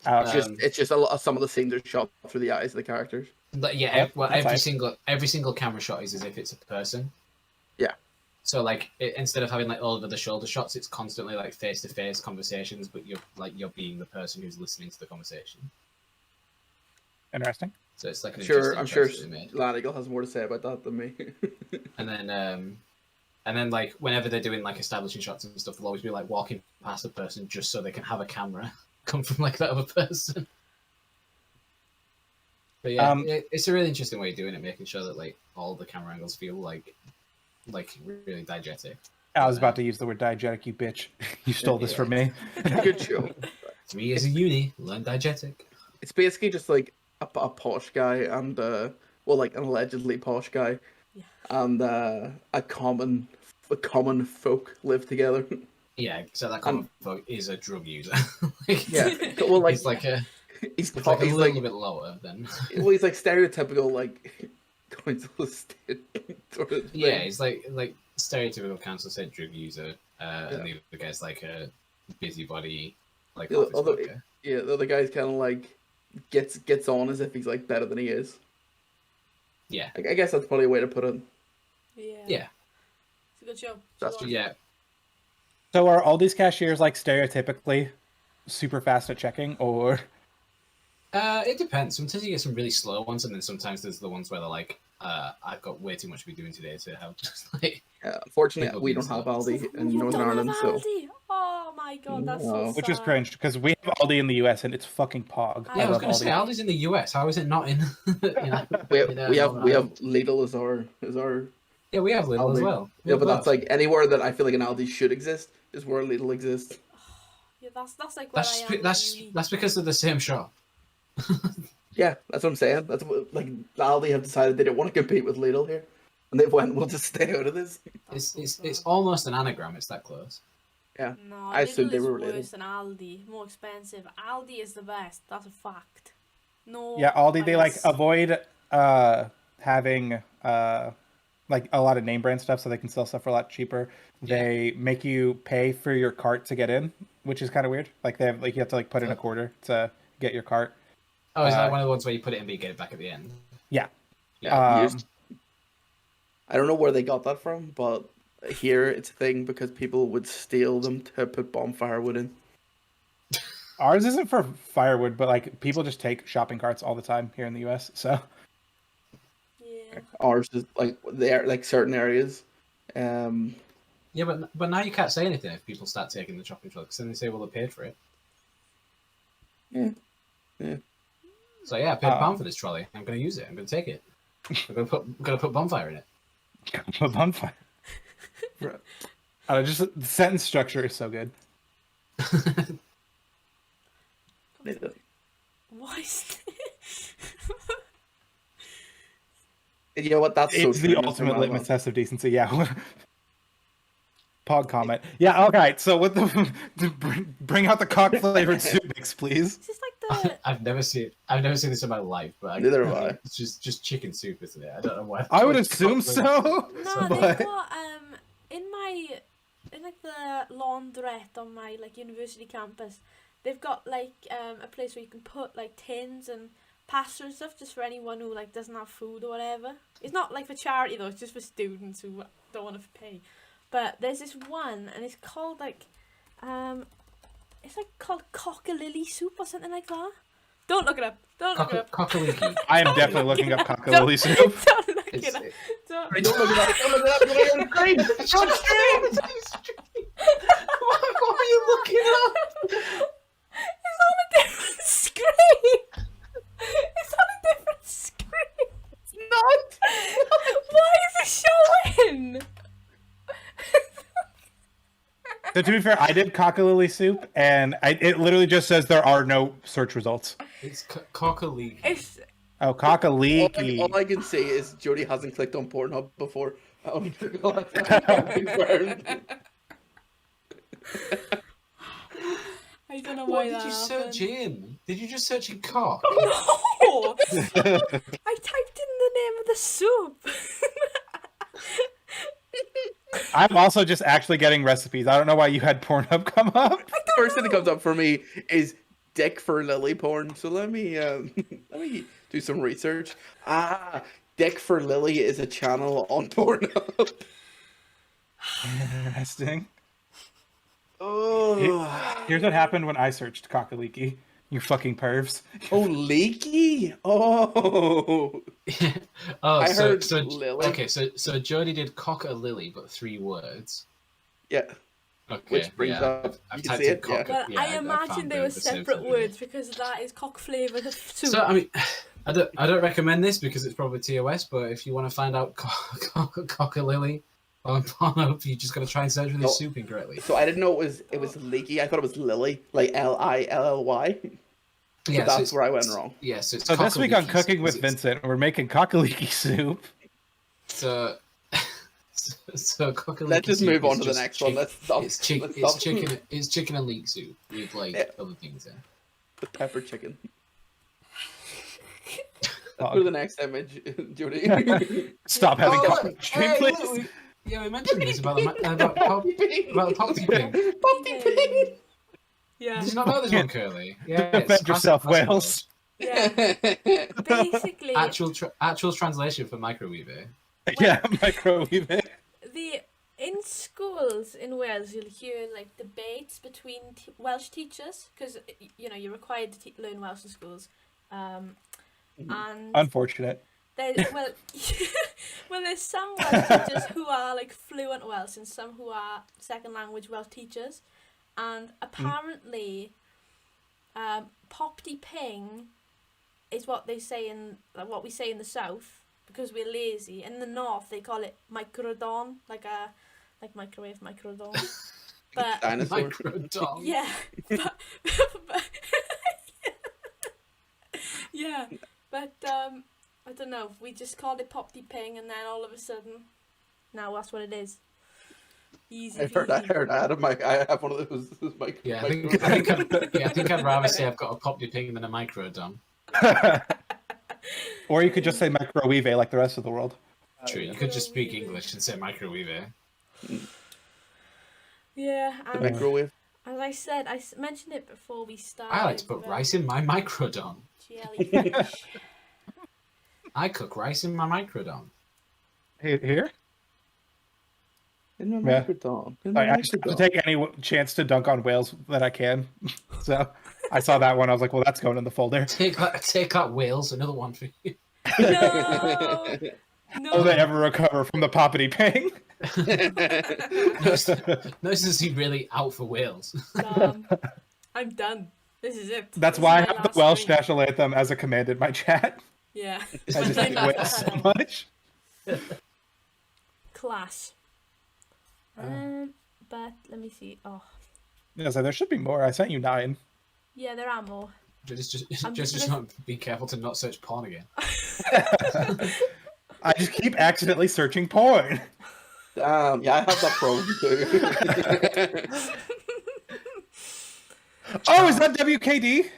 It's just a lot. Some of the scenes are shot through the eyes of the characters. But yeah, Yep, well, that's every single camera shot is as if it's a person. Yeah. So like instead of having like all over the shoulder shots, it's constantly like face to face conversations, but you're being the person who's listening to the conversation. Interesting. So it's like an I'm sure interesting choice that they made. Lanigal has more to say about that than me. And then like whenever they're doing like establishing shots and stuff, they'll always be like walking past a person just so they can have a camera come from like that other person. But yeah, it's a really interesting way of doing it, making sure that like all the camera angles feel like really diegetic. I was about to use the word diegetic, you bitch. You stole this from me. Good show. 3 years of uni, learn diegetic. It's basically just like a posh guy and like an allegedly posh guy, Yeah. and a common folk live together. Yeah, so that common folk is a drug user. Like, Yeah, well, like he's like a he's it's like a he's little like bit lower than. well, he's like stereotypical like council estate sort of thing. Yeah, he's like stereotypical council estate drug user, and the other guy's like a busybody, like Yeah, office although- worker. Yeah, the other guy's kind of like gets on as if he's like better than he is. Yeah, I guess that's probably a way to put it. Yeah. yeah, It's a good show. That's So, yeah. So are all these cashiers like stereotypically super fast at checking, or It depends. Sometimes you get some really slow ones, and then sometimes there's the ones where they're like, "I've got way too much to be doing today to have." Just like, Unfortunately, People we being don't have slow. Aldi in You Northern don't Ireland, have so Aldi? Oh my god, that's so No. sad. which is cringe because we have Aldi in the US and it's fucking pog. Yeah, yeah, I was love going to say Aldi. Aldi's in the US. How is it not in? we in, have Northern Ireland? Lidl as our Yeah, we have Lidl as Aldi. well. We Yeah, have but that's both. like anywhere that I feel like an Aldi should exist is where Lidl exists. Yeah, that's like where I am. That's in uni. because they're the same shop. Yeah, that's what I'm saying. That's what, like, Aldi have decided they don't want to compete with Lidl here, and they've went, we'll just stay out of this. It's almost an anagram. It's that close. Yeah, No, I assumed Lidl they is were worse related. than Aldi. More expensive. Aldi is the best. That's a fact. No. Yeah, Aldi, they like bias. avoid having like a lot of name brand stuff so they can sell stuff for a lot cheaper. They make you pay for your cart to get in, which is kind of weird. Like they have like you have to like put in a quarter to get your cart. Oh, is that one of the ones where you put it in but you get it back at the end? Yeah. Yeah. I don't know where they got that from, but here it's a thing because people would steal them to put bomb firewood in. Ours isn't for firewood, but like people just take shopping carts all the time here in the US. So Yeah. Ours is like there, like certain areas. Yeah, but now you can't say anything if people start taking the shopping trolley, because then they say, well, they paid for it. Yeah. So yeah, I paid £1 for this trolley. I'm going to use it. I'm going to take it. I'm going to put bonfire in it. a bonfire. Just the sentence structure is so good. Why is You know what? That's so It's true, the Mr. ultimate Malvo. litmus test of decency. Yeah. Pog comment. Yeah. Okay. So what the bring out the cock flavored soup mix, please. Is this like the... I've never seen this in my life, but Neither have I. It's just chicken soup, isn't it? I don't know why. I would assume so. No, but... they've got in like the laundrette on my like university campus, they've got like a place where you can put like tins and pasta and stuff just for anyone who like doesn't have food or whatever. It's not like for charity though, it's just for students who don't want to pay. But there's this one and it's called like it's like called cockalilly soup or something like that. Don't look it up. Don't look it up. Cockaliki. I am definitely looking up Don't- cockalilly soup. Don't look it up. It's- Don't. Don't look it up. Don't look it up. You're going to scream. Don't scream. What are you looking at? It's on a different screen. It's on a different screen. It's not. Why is it showing? So to be fair, I did cockalilly soup, and it literally just says there are no search results. It's cockaliki. It's Oh, cockaliki. All I can say is Jody hasn't clicked on Pornhub before. Confirmed. I don't know What why did that you search happened. in? Did you just search in cock? No! I typed in the name of the soup. I'm also just actually getting recipes. I don't know why you had Pornhub come up. The first thing that comes up for me is dick for lily porn. So let me let me do some research. Dick for Lily is a channel on Pornhub. Interesting. Oh, Here's what happened when I searched cockaliki. You fucking pervs. oh, leaky. Oh, Oh, I so, heard so Lily. okay, so Jody did cock a lily, but 3 words. yeah. Okay, Which brings yeah, up- I've you can typed see in it, cock. yeah. Well, Yeah, I found imagine they were the same separate thing. words because that is cock flavoured soup. So I mean, I don't recommend this because it's probably TOS. But if you want to find out cock a lily on Pornhub, you just got to try and search for this soup incorrectly. So I didn't know it was leaky. I thought it was Lily, like Lilly. Yeah, So that's where I went wrong. Yeah, so it's So this week on cockaliki, Cooking with it's- Vincent, we're making cockaliki soup. So cockaliki Let's just soup move is on to the just next one. Let's stop. It's Let's stop. chicken and leek soup with like Yeah. other things in. The pepper chicken. Dog. For the next image, Jody. Stop having Oh, cock stream, hey, please. look, we mentioned this about the Popty Pig. Poppy pig. Yeah. Did you not know this one, Curly? Yeah, Defend it's yourself, classic Wales. Yeah. Basically, Actual translation for microweaver. Yeah, microwave it. in schools in Wales, you'll hear like debates between Welsh teachers because you're required to learn Welsh in schools, and Unfortunate. there's there's some Welsh teachers who are like fluent Welsh and some who are second language Welsh teachers, and apparently, popty ping is what they say what we say in the south because we're lazy. In the north, they call it microdon, like microwave microdon. But Dinosaur. Microdon. yeah, but Yeah, but I don't know. We just called it Pop de Ping, and then all of a sudden, now that's what it is. Easy I peasy. heard I have one of those mic. Yeah, mic- I think I'd rather say I've got a pop de ping than a microdome. Or you could just say microwave like the rest of the world. True, you could just speak English and say microwave. Yeah, the and microwave. as I said, mentioned it before we started. I like to put rice in my microdome. Jellyfish. I cook rice in my microdome. Here? In my Yeah. microdome. I just have to take any chance to dunk on whales that I can. So I saw that one. I was like, well, that's going in the folder. Take that Wales, another one for you. No! No! Will they ever recover from the poppity ping? Notice is he really out for Wales? I'm done. This is it. That's This why I is my have the last Welsh drink. national anthem as a command in my chat. Yeah. I just hate whales so much. Class. But let me see. Oh, Yeah, so there should be more. I sent you 9. yeah, there are more. Just not be careful to not search porn again. I just keep accidentally searching porn. Yeah, I have that problem too. Oh, is that WKD?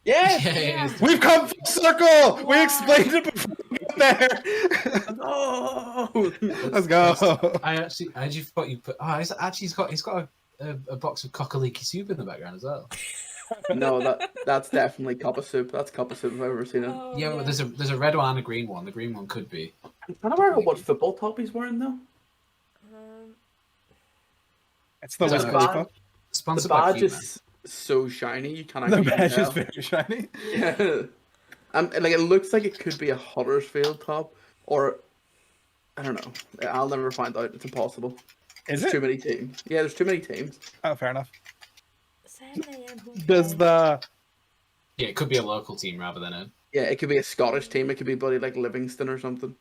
Yeah. Yeah. We've come full circle. We explained it before we got there. No. Let's go. I actually thought you put. Oh, he's got a box of cockaliki soup in the background as well. No, that's definitely cup of soup. That's cup of soup if I've ever seen it. Oh, Yeah, well, there's a red one and a green one. The green one could be. I'm trying to work out what football top he's wearing though. It's the Is West it Coast bad? one. The Sponsored by badge Cuban. is so shiny you can't The actually badge is tell. very shiny. Yeah. Like it looks like it could be a Huddersfield top, or I don't know. I'll never find out. It's impossible. Is There's too it? many teams. Yeah, there's too many teams. Oh, fair enough. 7 a.m. who Does cares? the Yeah, it could be a local team rather than a. Yeah, it could be a Scottish team. It could be bloody like Livingston or something.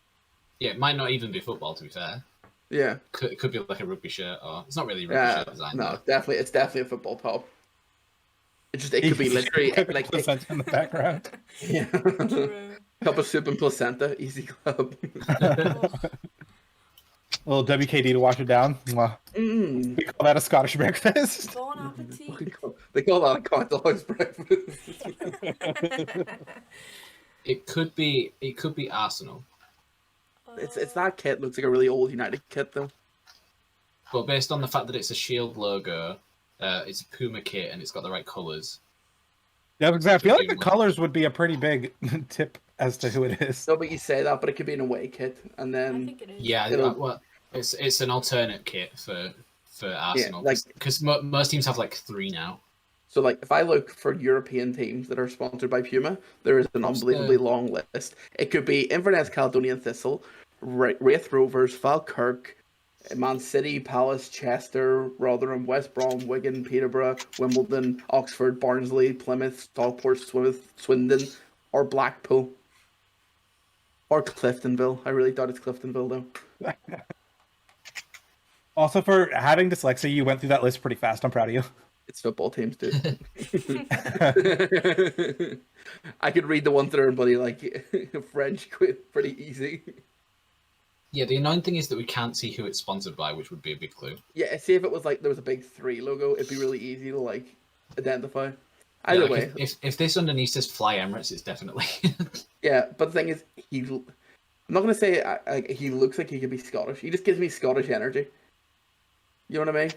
Yeah, it might not even be football. To be fair, Yeah. it could be like a rugby shirt, or it's not really a rugby Yeah. shirt design. No, but- it's definitely a football top. It could be literally like placenta in the background? yeah. True. Cup of soup and placenta, easy club. A little WKD to wash it down. Mwah. Mm. We call that a Scottish breakfast. Bon appetit. They call that a council house breakfast. It could be Arsenal, It's that kit looks like a really old United kit though. but based on the fact that it's a Shield logo, it's a Puma kit and it's got the right colours. Yeah, because I feel like the colors would be a pretty big tip as to who it is. No, but you say that, but it could be an away kit, and I then think it is. Yeah, It'll- well, it's an alternate kit for Arsenal, like- because most teams have like 3 now. so like if I look for European teams that are sponsored by Puma, there is an unbelievably long list. It could be Inverness, Caledonian Thistle, Wraith Rovers, Falkirk, Man City, Palace, Chester, Rotherham, West Brom, Wigan, Peterborough, Wimbledon, Oxford, Barnsley, Plymouth, Stockport, Swindon, or Blackpool. Or Cliftonville. I really doubt it's Cliftonville though. Also, for having dyslexia, you went through that list pretty fast. I'm proud of you. It's football teams, dude. I could read the ones that are in bloody like French pretty easy. Yeah, the annoying thing is that we can't see who it's sponsored by, which would be a big clue. Yeah, see if it was like there was a big 3 logo, it'd be really easy to like identify. Yeah, Either like, way, if this underneath says Fly Emirates, it's definitely. yeah. But the thing is, I'm not gonna say he looks like he could be Scottish. He just gives me Scottish energy. You know what I mean?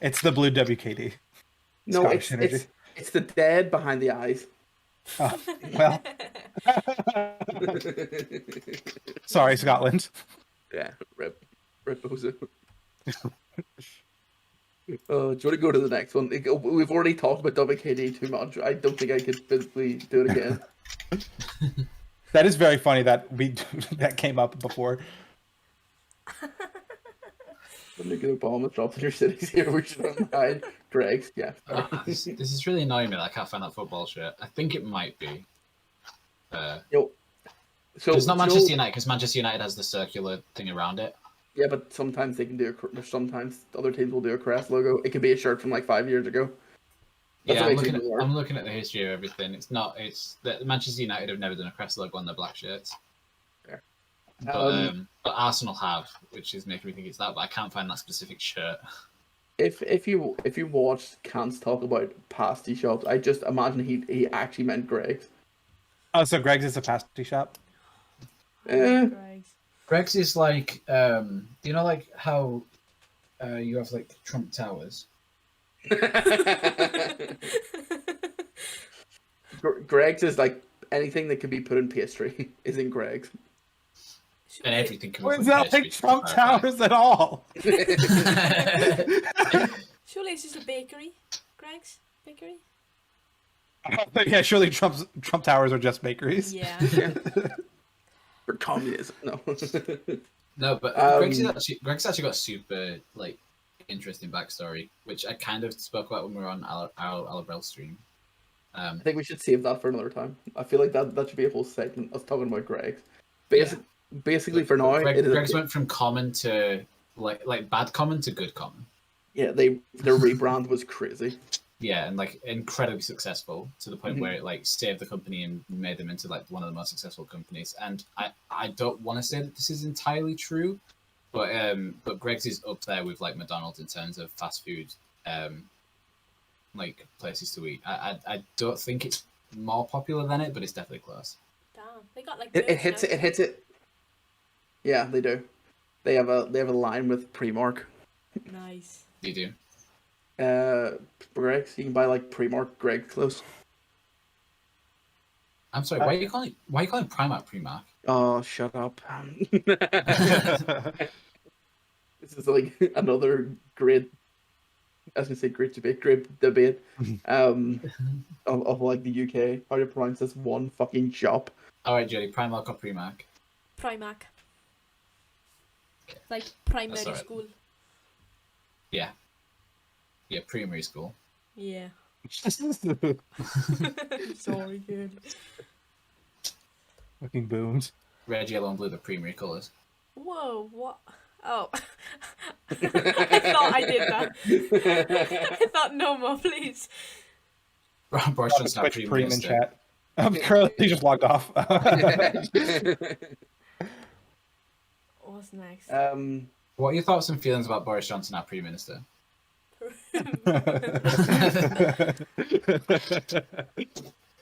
It's the blue WKD. No, Scottish energy. it's the dead behind the eyes. Oh, well, sorry, Scotland. Yeah, rip Bozo. Do you want to go to the next one? We've already talked about WKD too much. I don't think I could physically do it again. That is very funny that that came up before. The nuclear bomb that dropped in your cities here. We should hide. Greg's, yeah. This is really annoying me that I can't find that football shirt. I think it might be. Yo, so It's not Manchester United, because Manchester United has the circular thing around it. Yeah, but sometimes they can do sometimes other teams will do a crest logo. It could be a shirt from like 5 years ago. Yeah, what makes it more. I'm looking at the history of everything. It's that Manchester United have never done a crest logo on their black shirts. Fair. But Arsenal have, which is making me think it's that. But I can't find that specific shirt. If you watched Cans talk about pasty shops, I just imagine he actually meant Greg's. Oh, so Greg's is a pasty shop? Greg's. Greg's is like, you know, like how you have like Trump Towers. Greg's is like anything that can be put in pastry is in Greg's. And everything can be It's not like Trump Towers at all. Surely it's just a bakery. Greg's bakery. Yeah, surely Trump Towers are just bakeries. Yeah. For communism, no. No, but Greg's actually got a super like interesting backstory, which I kind of spoke about when we were on our Alabrel stream. I think we should save that for another time. I feel like that should be a whole segment us talking about Greg's. Basically, for now, Greg's went from common to like bad common to good common. Yeah, their rebrand was crazy. Yeah, and like incredibly successful to the point where it like saved the company and made them into like one of the most successful companies. And I don't want to say that this is entirely true, but Greg's is up there with like McDonald's in terms of fast food, like places to eat. I don't think it's more popular than it, but it's definitely close. Damn, they got like It hits it. Yeah, they do. They have a line with Primark. Nice. You do. Greg's, you can buy like Primark Greg's clothes. I'm sorry. Why are you calling Primark? Oh, shut up. This is like another great, I was gonna say great debate, of like the UK. How to pronounce this one fucking shop? All right, Jody. Primark or Primark? Primark. Like primary That's all right. school. Yeah. Yeah, primary school. Yeah. Sorry, kid. Fucking booms. Red, yellow, and blue, the primary colours. Whoa, what? Oh. I thought I did that. I thought no more, please. Boris Johnson, Twitch Prime in Minister. chat. Curly just logged off. What's next? What are your thoughts and feelings about Boris Johnson, our Prime Minister?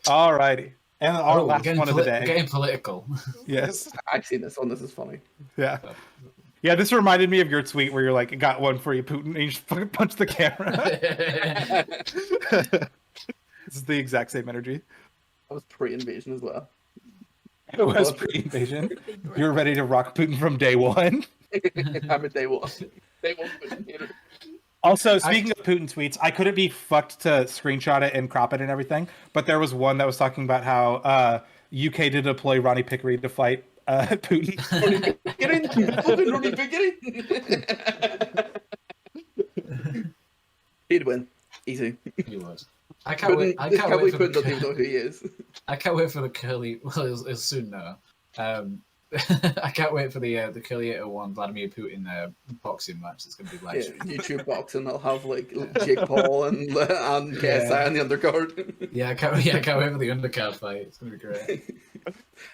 Alrighty. And our last one of the day. Getting political. Yes. I've seen this one. This is funny. Yeah. Yeah, this reminded me of your tweet where you're like, got one for you, Putin, and you just fucking punch the camera. This is the exact same energy. That was pre-invasion as well. It was pre-invasion. You were ready to rock Putin from day one. I'm at day one. Day one Putin. Also, speaking of Putin tweets, I couldn't be fucked to screenshot it and crop it and everything, but there was one that was talking about how UK did deploy Ronnie Pickering to fight Putin. Ronnie Pickering! He'd win. Easy. He was. I can't wait for Putin doesn't even know who he is. I can't wait for the curly. Well, he'll soon know. I can't wait for the Curly 801 Vladimir Putin boxing match. It's going to be live. Yeah, YouTube boxing. They'll have like Jake Paul and KSI on the undercard. Yeah, I can't wait for the undercard fight. It's going to be great.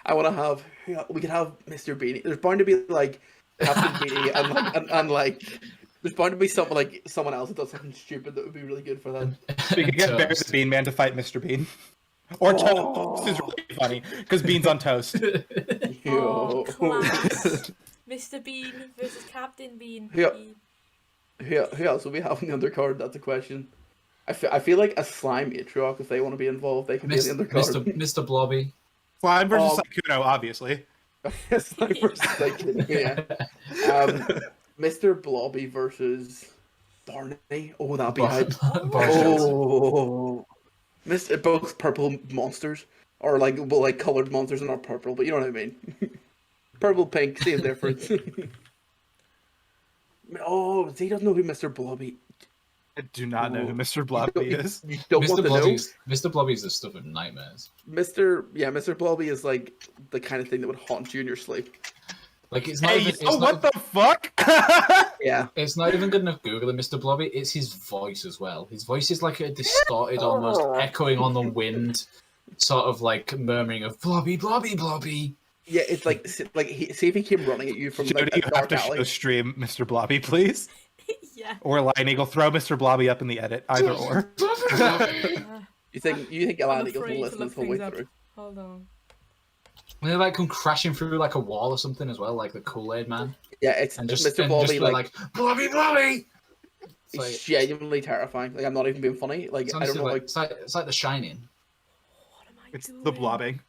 I want to have. We could have Mr. Beanie. There's bound to be like Captain Beanie and like. There's bound to be someone else that does something stupid that would be really good for that. We could get Bear the Bean Man to fight Mr. Bean. Or Toast is really funny, because Bean's on Toast. Oh, class. Mr. Bean versus Captain Bean. Yeah. Who else will we have in the undercard? That's a question. I feel like a slime matriarch, if they want to be involved, they can be in the undercard. Mr. Blobby. Slime versus Sykuno, obviously. Slime versus Sykuno, yeah. Mr. Blobby versus Barney. Oh, that'd be hype. Oh. Mr. Both purple monsters. Or like coloured monsters and not purple, but you know what I mean. Purple, pink, same difference. Oh, he doesn't know who Mr. Blobby. I do not know who Mr. Blobby is. You don't want to know? Mr. Blobby is the stuff of nightmares. Mr. Blobby is like the kind of thing that would haunt you in your sleep. Like it's not Hey, even. yo, It's what not, the fuck? Yeah. It's not even good enough Googling Mr. Blobby. It's his voice as well. His voice is like a distorted, almost echoing on the wind, sort of like murmuring of Blobby, Blobby, Blobby. Yeah, it's like see if he came running at you from Jody, like a you have dark to alley. show stream Mr. Blobby, please. Yeah. Or Lion Eagle, throw Mr. Blobby up in the edit, either or. You think I'm Lion Eagles will afraid to listen look this whole way things up. through? Hold on. And they like come crashing through like a wall or something as well, like the Kool-Aid Man, Yeah, it's and just Mr. Blobby be like Blobby, Blobby. It's he's like, genuinely terrifying. Like I'm not even being funny. Like it's I don't know, honestly it's like The Shining. What am I It's doing? the blobbing.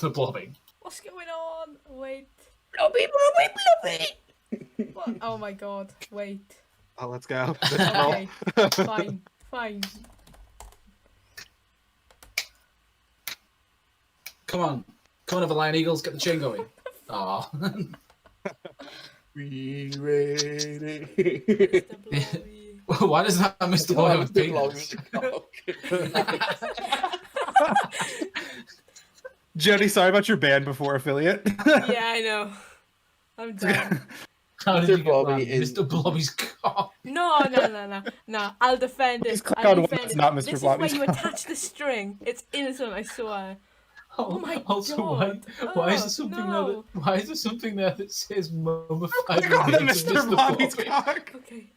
The blobbing. What's going on? Wait. Blobby, Blobby, Blobby. What? Oh my god. Wait. Oh, let's go. Okay. Fine. Fine. Come on, over Lion Eagles, get the chain going. Aw. We ready. Mr. Blobby. Why does that Mr. Blobby have a Mr. Blobby penis? was a cock. Jody, sorry about your ban before affiliate. Yeah, I know. I'm done. How did Mr. you get Blobby that? is- Mr. Blobby's cock? No. I'll defend Please it. click I'll on defend what's it. not Mr. This Blobby's is where you cock. attach the string. It's innocent, I swear. Oh my also, god. why is Oh, there something no. there? Why is there something there that says mummified Click on the remains of Mr. Blobby's Blobby? cock. Okay.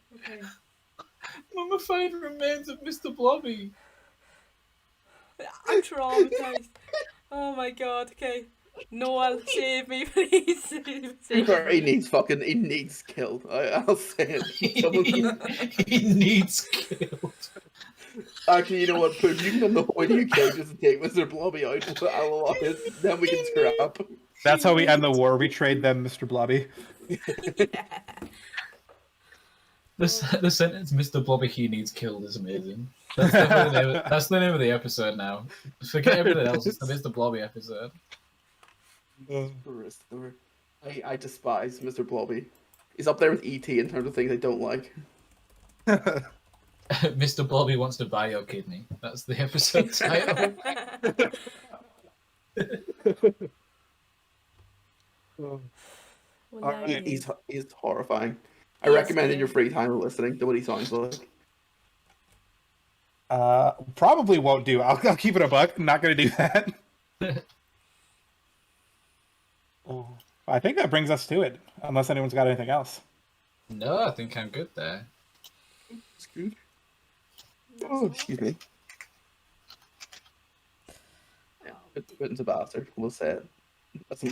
Mummified remains of Mr. Blobby. I'm traumatized. Oh my god. Okay. Noel, save me, please. Save He me. needs killed. I'll say it. Someone... He needs killed. Actually, you know what? Put you can come the whole way to UK just to take Mr. Blobby out. I'll allow it. Then we can scrap. That's how we end the war. We trade them Mr. Blobby. The sentence "Mr. Blobby he needs killed" is amazing. That's definitely that's the name of the episode now. Forget everything else. It's the Mr. Blobby episode. I despise Mr. Blobby. He's up there with ET in terms of things I don't like. Mr. Blobby wants to buy your kidney. That's the episode title. Well, Alright, now you- He's horrifying. I Yes, recommend in yeah. your free time listening to what he sounds like. Probably won't do. I'll keep it a buck. I'm not going to do that. I think that brings us to it, unless anyone's got anything else. No, I think I'm good there. It's good. Oh, excuse me. Putin's a bastard. We'll say it. That's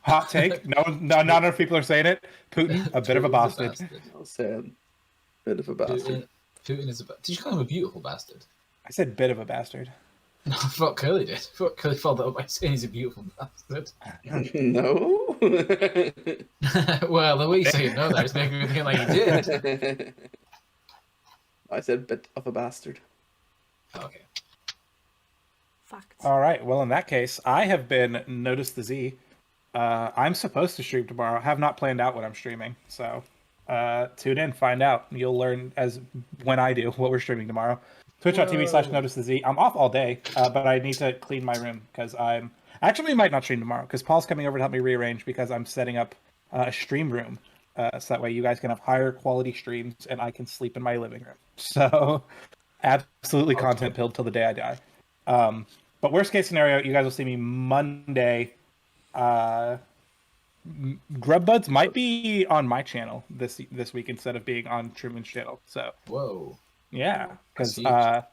Hot take. Not enough people are saying it. Putin, a bit of a bastard. I'll say it. Bit of a bastard. Putin is a bastard. Did you call him a beautiful bastard? I said bit of a bastard. No, I thought Curly did. I thought Curly followed that up by saying he's a beautiful bastard. No. Well, the way you say it no there is making me think like he did. I said bit of a bastard. Okay. Facts. All right. Well, in that case, I have been NoticeTheZ. I'm supposed to stream tomorrow. I have not planned out what I'm streaming. So tune in, find out. You'll learn when I do what we're streaming tomorrow. Twitch.tv/NoticeTheZ. I'm off all day, but I need to clean my room because we might not stream tomorrow because Paul's coming over to help me rearrange because I'm setting up a stream room. So that way you guys can have higher quality streams and I can sleep in my living room. So absolutely content pilled till the day I die. But worst case scenario, you guys will see me Monday. Grub Buds might be on my channel this week instead of being on Truman's channel. So Whoa. yeah, because That's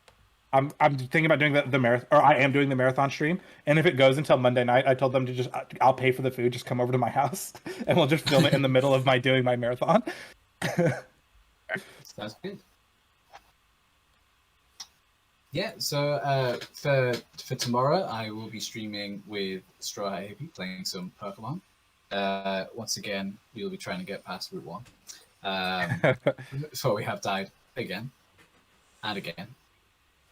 I'm thinking about doing the marathon, or I am doing the marathon stream. And if it goes until Monday night, I told them to I'll pay for the food. Just come over to my house, and we'll just film it in the middle of my doing my marathon. That's good. Yeah, so for tomorrow, I will be streaming with Straw Hat AP, playing some Pokemon. Once again, we will be trying to get past Route 1. So we have died again, and again,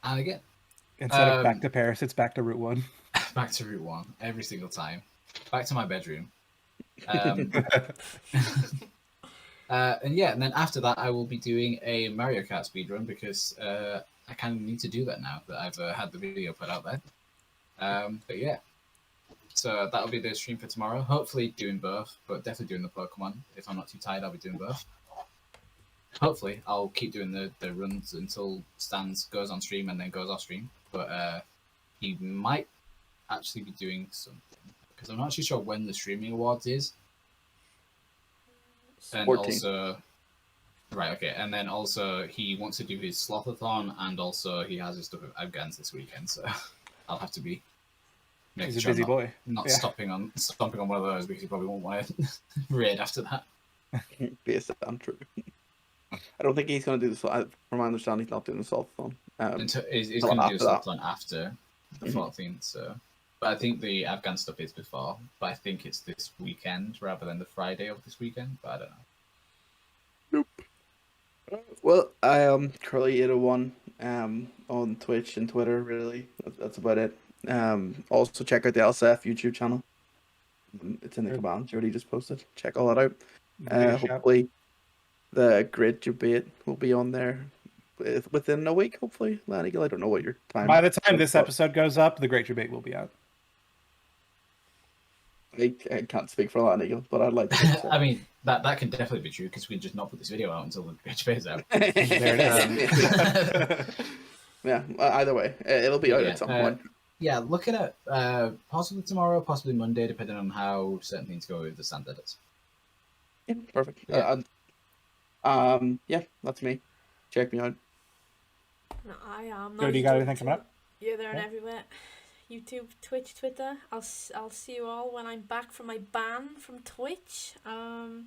and again. Instead of back to Paris, it's back to Route 1. Back to Route 1, every single time. Back to my bedroom. And then after that, I will be doing a Mario Kart speedrun because I kind of need to do that now that I've had the video put out there. But yeah, So that'll be the stream for tomorrow. Hopefully doing both, but definitely doing the Pokemon. If I'm not too tired, I'll be doing both. Hopefully, I'll keep doing the runs until Stans goes on stream and then goes off stream. But he might actually be doing something because I'm not actually sure when the streaming awards is. And 14th. also, right, okay, and then also he wants to do his Slothathon, and also he has his stuff with Afghans this weekend, so I'll have to be making He's a sure busy I'm boy. not Yeah. stomping on one of those because he probably won't want to raid after that. Based on true. I don't think he's going to do the. From my understanding, he's not doing the Saltathon. He's Well, going to do a after that. Slothathon after the Mhm. 14th, so. But I think the Afghan stuff is before, but I think it's this weekend rather than the Friday of this weekend, but I don't know. Well, I am Curly801 on Twitch and Twitter. Really, that's about it. Also check out the LSF YouTube channel. It's in the command. You already just posted. Check all that out. Hopefully, the great debate will be on there within a week. Hopefully, Lanigal. I don't know what your time. By the time this episode goes up, the Great Debate will be out. I can't speak for Lanigal, but I'd like to think so. I mean, that can definitely be true because we can just not put this video out until the Great Debate's out. There it is. Yeah, either way, it'll be out at some point. Yeah, looking at possibly tomorrow, possibly Monday, depending on how certain things go with the stand edits. Yeah, perfect. Yeah. Yeah, that's me. Check me out. No, I am. Good, you got anything coming up? Yeah, they're Yeah. everywhere. YouTube, Twitch, Twitter. I'll see you all when I'm back from my ban from Twitch. And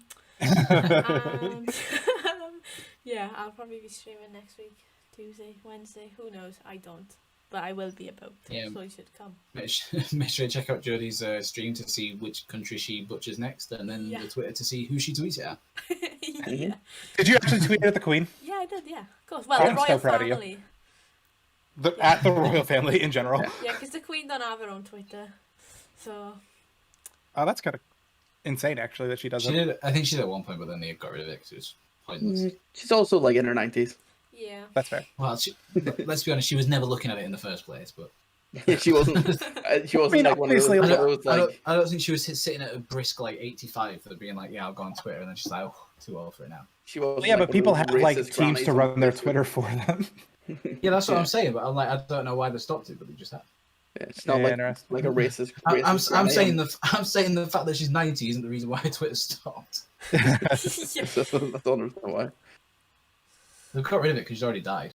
yeah, I'll probably be streaming next week, Tuesday, Wednesday. Who knows? I don't, but I will be about. Yeah. So you should come. Make sure you check out Jodie's stream to see which country she butchers next, and then Yeah. the Twitter to see who she tweets it at. Yeah. Did you actually tweet at the Queen? Yeah, I did. Yeah, of course. Well, I'm the so royal proud of you. family. At the royal family in general. Yeah, because the Queen don't have her own Twitter, so. Oh, that's kind of insane, actually, that she She doesn't. did. I think she did at one point, but then they got rid of it because it was pointless. She's also like in her 90s. Yeah. That's fair. Well, let's be honest, she was never looking at it in the first place. But She wasn't. She wasn't mean, like one of those. obviously, I One of don't, those like. I don't think she was sitting at a brisk like 85 for being like, yeah, I'll go on Twitter, and then she's like, oh, too old for it now. She was. Yeah, but people have like teams to run their Twitter for them. Yeah, that's what Yeah. I'm saying. But I'm like, I don't know why they stopped it, but they just have. Yeah, it's not Yeah, like interesting. like a racist. I'm racist saying granny. I'm saying the fact that she's 90 isn't the reason why Twitter stopped. I don't understand why. They've got rid of it because she's already died.